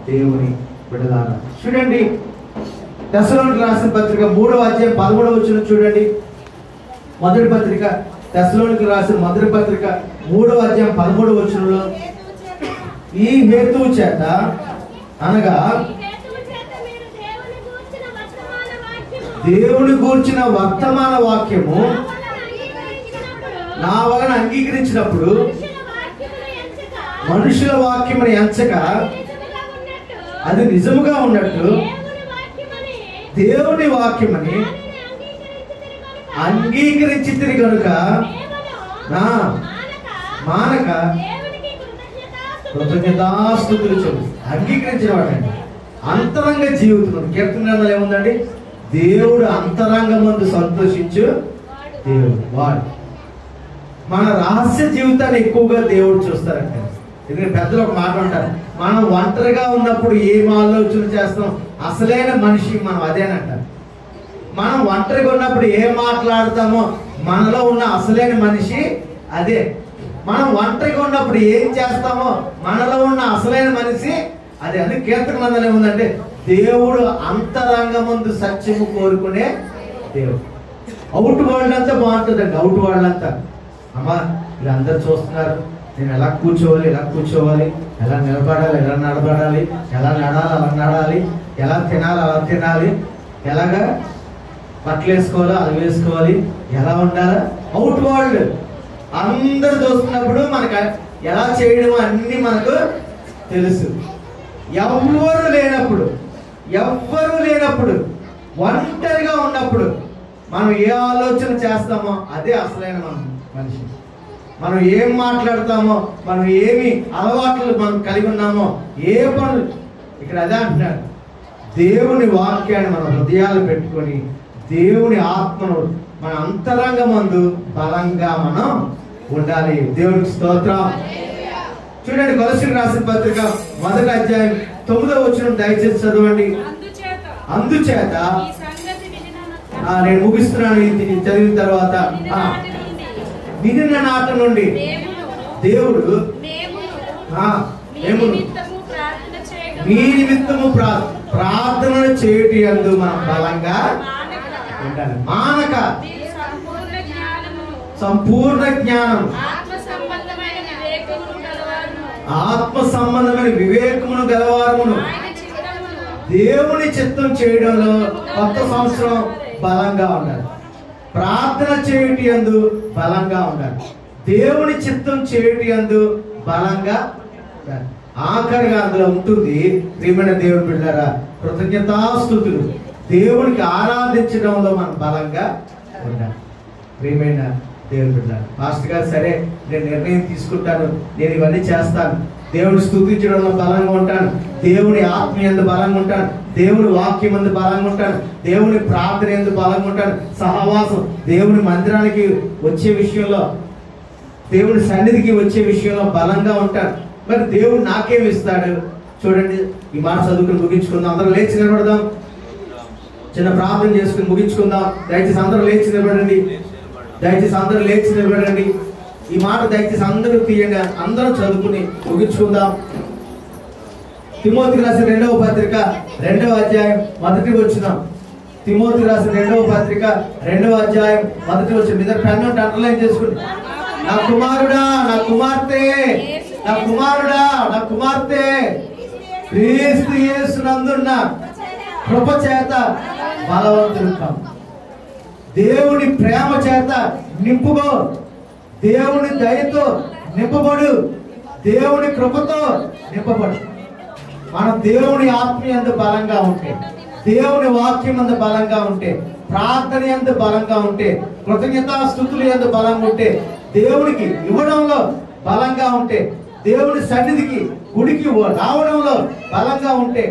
దేవుని బిడ్డలారా, చూడండి తెస్సలోనికీయులకు రాసిన పత్రిక 3:13 చూడండి. మొదటి పత్రిక, తెస్సలోనికీయులకు రాసిన మొదటి పత్రిక 3:13 ఈ హేతువు చేత అనగా దేవుని గూర్చిన వర్తమాన వాక్యము నా వలన అంగీకరించినప్పుడు మనుషుల వాక్యమును ఎంచక అది నిజముగా ఉన్నట్టు దేవుని వాక్యమని అంగీకరించితిరి కనుక నా మానక కృతజ్ఞతాస్తుతులు చెప్పు. అంగీకరించిన వాడండి అంతరంగ జీవితం. కీర్తన గ్రంథంలో ఏముందండి? దేవుడు అంతరంగమందు సంతోషించు దేవుడు వాడు. మన రహస్య జీవితాన్ని ఎక్కువగా దేవుడు చూస్తారంట. ఎందుకంటే పెద్దలు ఒక మాట అంటారు, మనం ఒంటరిగా ఉన్నప్పుడు ఏం ఆలోచన చేస్తాం, అసలైన మనిషి మనం అదేనంటారు. మనం ఒంటరిగా ఉన్నప్పుడు ఏం మాట్లాడతామో మనలో ఉన్న అసలైన మనిషి అదే. మనం ఒంటరిగా ఉన్నప్పుడు ఏం చేస్తామో మనలో ఉన్న అసలైన మనిషి అదే. అది కీర్తన గ్రంథంలో ఏముందంటే దేవుడు అంతరంగమందు సత్యము కోరుకునే దేవుడు. అవుట్ వరల్డ్ అంతా బాగుంటుందండి. అవుట్ వరల్డ్ అంతా అమ్మా వీళ్ళందరూ చూస్తున్నారు, నేను ఎలా కూర్చోవాలి, ఎలా నిలబడాలి, ఎలా నడాలి, అలా నడాలి, ఎలా తినాలి, అలా తినాలి, ఎలాగా బట్టలు వేసుకోవాలి, అది వేసుకోవాలి, ఎలా ఉండాలి. అవుట్ వరల్డ్ అందరు చూస్తున్నప్పుడు మనకు ఎలా చేయడం అన్ని మనకు తెలుసు. ఎవ్వరు లేనప్పుడు ఒంటరిగా ఉన్నప్పుడు మనం ఏ ఆలోచన చేస్తామో అదే అసలైన మనిషి. మనం ఏం మాట్లాడతామో, మనం ఏమి అలవాట్లు మనం కలిగి ఉన్నామో, ఏ పనులు ఇక్కడ అదే అంటున్నాడు. దేవుని వాక్యాన్ని మన హృదయాలు పెట్టుకొని దేవుని ఆత్మను మన అంతరంగమందు బలంగా మనం ఉండాలి. దేవునికి స్తోత్రం. చూడండి కొలస్సీయులకు రాసిన పత్రిక 1:9 దయచేసి చదవండి. అందుచేత నేను ముగిస్తున్నాను. ఇది చదివిన తర్వాత వినిన నాట నుండి దేవుడు మీ నిమిత్తము ప్రార్థన చేయుట యందు మనం బలంగా ఉండాలి. మానక సంపూర్ణ జ్ఞానం, ఆత్మ సంబంధమైన వివేకమును గలవారమును దేవుని చిత్తం చేయడంలో కొత్త సంవత్సరం బలంగా ఉండాలి. ప్రార్థన చేయుట యందు బలంగా ఉండాలి. దేవుని చిత్తం చేయుట యందు బలంగా ఉండాలి. ఆఖరిగా అందులో ఉంటుంది ప్రియమైన దేవుని బిడ్డలారా, కృతజ్ఞతాస్తుతులు. దేవునికి ఆరాధించడంలో మనం బలంగా ఉండాలి. ప్రియమైన దేవుని బిడ్డలారా, మాస్టర్ గారు సరే నేను నిర్ణయం తీసుకుంటాను, నేను ఇవన్నీ చేస్తాను, దేవుని స్తుతించడంలో బలంగా ఉంటాను, దేవుని ఆత్మ యందు బలంగా ఉంటాను, దేవుని వాక్యం యందు బలంగా ఉంటాను, దేవుని ప్రార్థన యందు బలంగా ఉంటాను, సహవాసం దేవుని మందిరానికి వచ్చే విషయంలో, దేవుని సన్నిధికి వచ్చే విషయంలో బలంగా ఉంటాను. మరి దేవుడు నాకేమి ఇస్తాడు? చూడండి, ఈ మాట చదువుకుని ముగించుకుందాం. అందరూ లేచి నిలబడదాం, చిన్న ప్రార్థన చేసుకుని ముగించుకుందాం. దయచేసి అందరూ లేచి నిలబడండి. ఈ మాట దయచేసి అందరూ తీయండి. అందరం చదువుకుని ముగించుకుందాం. తిమోతికి రాసిన 2వ పత్రిక 2వ అధ్యాయం 1వ వచనం. తిమోతి రాసిన 2వ పత్రిక 2వ అధ్యాయం 1వ వచనం. మీద పెన్ను అండర్లైన్ చేసుకుని, నా కుమారుడా, నా కుమార్తె, నా కుమారుడా, నా కుమార్తె, క్రీస్తు యేసునందున్న కృప చేత బలవంతుడు కావు. దేవుని ప్రేమ చేత నింపుకో, దేవుని దయతో నింపబడు, దేవుని కృపతో నింపబడు. మనం దేవుని ఆత్మీయందు బలంగా ఉంటే, దేవుని వాక్యం అందు బలంగా ఉంటే, ప్రార్థన యందు బలంగా ఉంటే, కృతజ్ఞతాస్తుతులు యందు బలంగా ఉంటే, దేవునికి ఇవ్వడంలో బలంగా ఉంటే, దేవుని సన్నిధికి గుడికి రావడంలో బలంగా ఉంటే,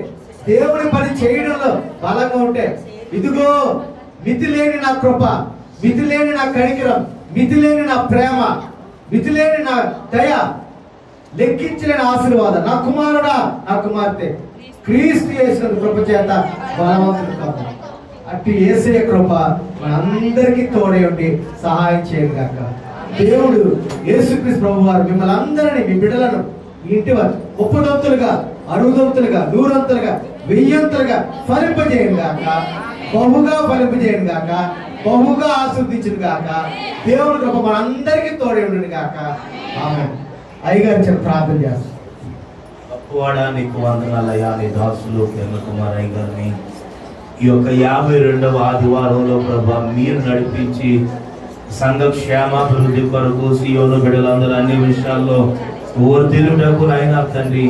దేవుని పని చేయడంలో బలంగా ఉంటే, ఇదిగో మితిలేని నా కృప, మితిలేని నా కనికరం, మితిలేని నా ప్రేమ, మితిలేని నా దయ, లెక్కించలేని ఆశీర్వాదం, నా కుమారుడా, నా కుమార్తె, క్రీస్తు యేసు కృప చేత బలవంతుడు కాదు. అట్టి యేసయ్య కృప మనందరికీ తోడై ఉండి సహాయం చేయను గాక. దేవుడు యేసుక్రీస్తు ప్రభు వారు మిమ్మల్ని అందరినీ, మీ బిడ్డలను, ఇంటి వారు 30 60 100 1000 ఫలింపజేయను గాక, బహుగా ఫలింపజేయను గాక, బహుగా ఆశీర్వదించును గాక. దేవుని కృప మనందరికీ తోడై ఉండును గాక. ఆమేన్. అయ్యగారు చెప్పి ప్రార్థన చేస్తాం. వాడా నీకు వందనాలయ్యా. నీ దాసులు కుమార్ అయ్య గారిని ఈ యొక్క 52వ ఆదివారంలో ప్రభా మీరు నడిపించి సంఘ క్షేమాభివృద్ధి కొరకు సియోను బిడ్డలందరూ అన్ని విషయాల్లో వర్ధిల్లుటకు నాయనా తండ్రి,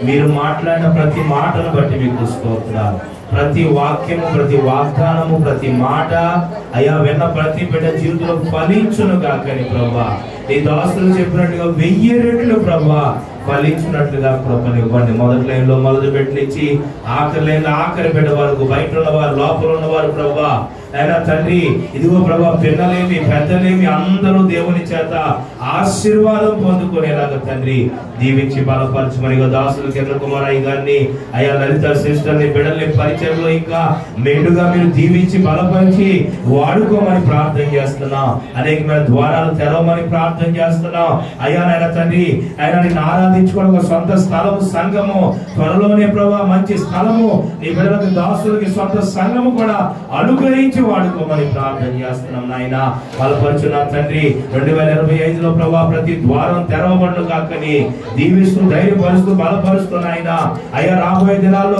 మీరు మాట్లాడిన ప్రతి మాటను బట్టి మీకు స్తోత్రాలు. ప్రతి వాక్యము, ప్రతి వాగ్దానము, ప్రతి మాట అయ్యా విన్న ప్రతి బిడ్డ జీవితంలో ఫలించును కాకని ప్రభా, నీ దాసులు చెప్పినట్టుగా 1000 రెట్లు ప్రభా ఫలించినట్లుగా కృపనివ్వండి. మొదటి లైన్లో మొదటి బిడ్డ నుంచి ఆఖరి లైన్లో ఆఖరి బిడ్డ వరకు, బయట ఉన్నవారు, లోపల ఉన్నవారు ప్రభా అయినా తండ్రి, ఇదిగో ప్రభా పిల్లలేమి పెద్దలేమి అందరూ దేవుని చేత ఆశీర్వాదం పొందుకునేలాగా తండ్రి దీవించి బలపరచమని దాసులు కుమార్ అయ్య గారిని, అయ్యా లలిత సిస్టర్ని, బిడ్డల్ని పరిచయంలో ఇంకా మెండుగా మీరు దీవించి బలపరిచి వాడుకోమని ప్రార్థన చేస్తున్నాం. అనేకమైన ద్వారాలు తెరవమని ప్రార్థన చేస్తున్నాం. అయ్యా నాయన తండ్రి, ఆయన నిన్ను ఆరాధించుకోవడం ఒక సొంత స్థలము, సంఘము త్వరలోనే ప్రభా మంచి స్థలము, నీ బిడ్డలకు దాసులకి సొంత సంఘము కూడా అనుగ్రహించి వాడుకోమని ప్రార్థన చేస్తున్నాం. నాయన బలపరచున్న తండ్రి, 2025లో ప్రభా ప్రతి ద్వారం తెరవబడును కాకని దీవిస్తూ ధైర్యపరుస్తూ బలపరుస్తూ నాయన అయ్యా రాబోయే దినాల్లో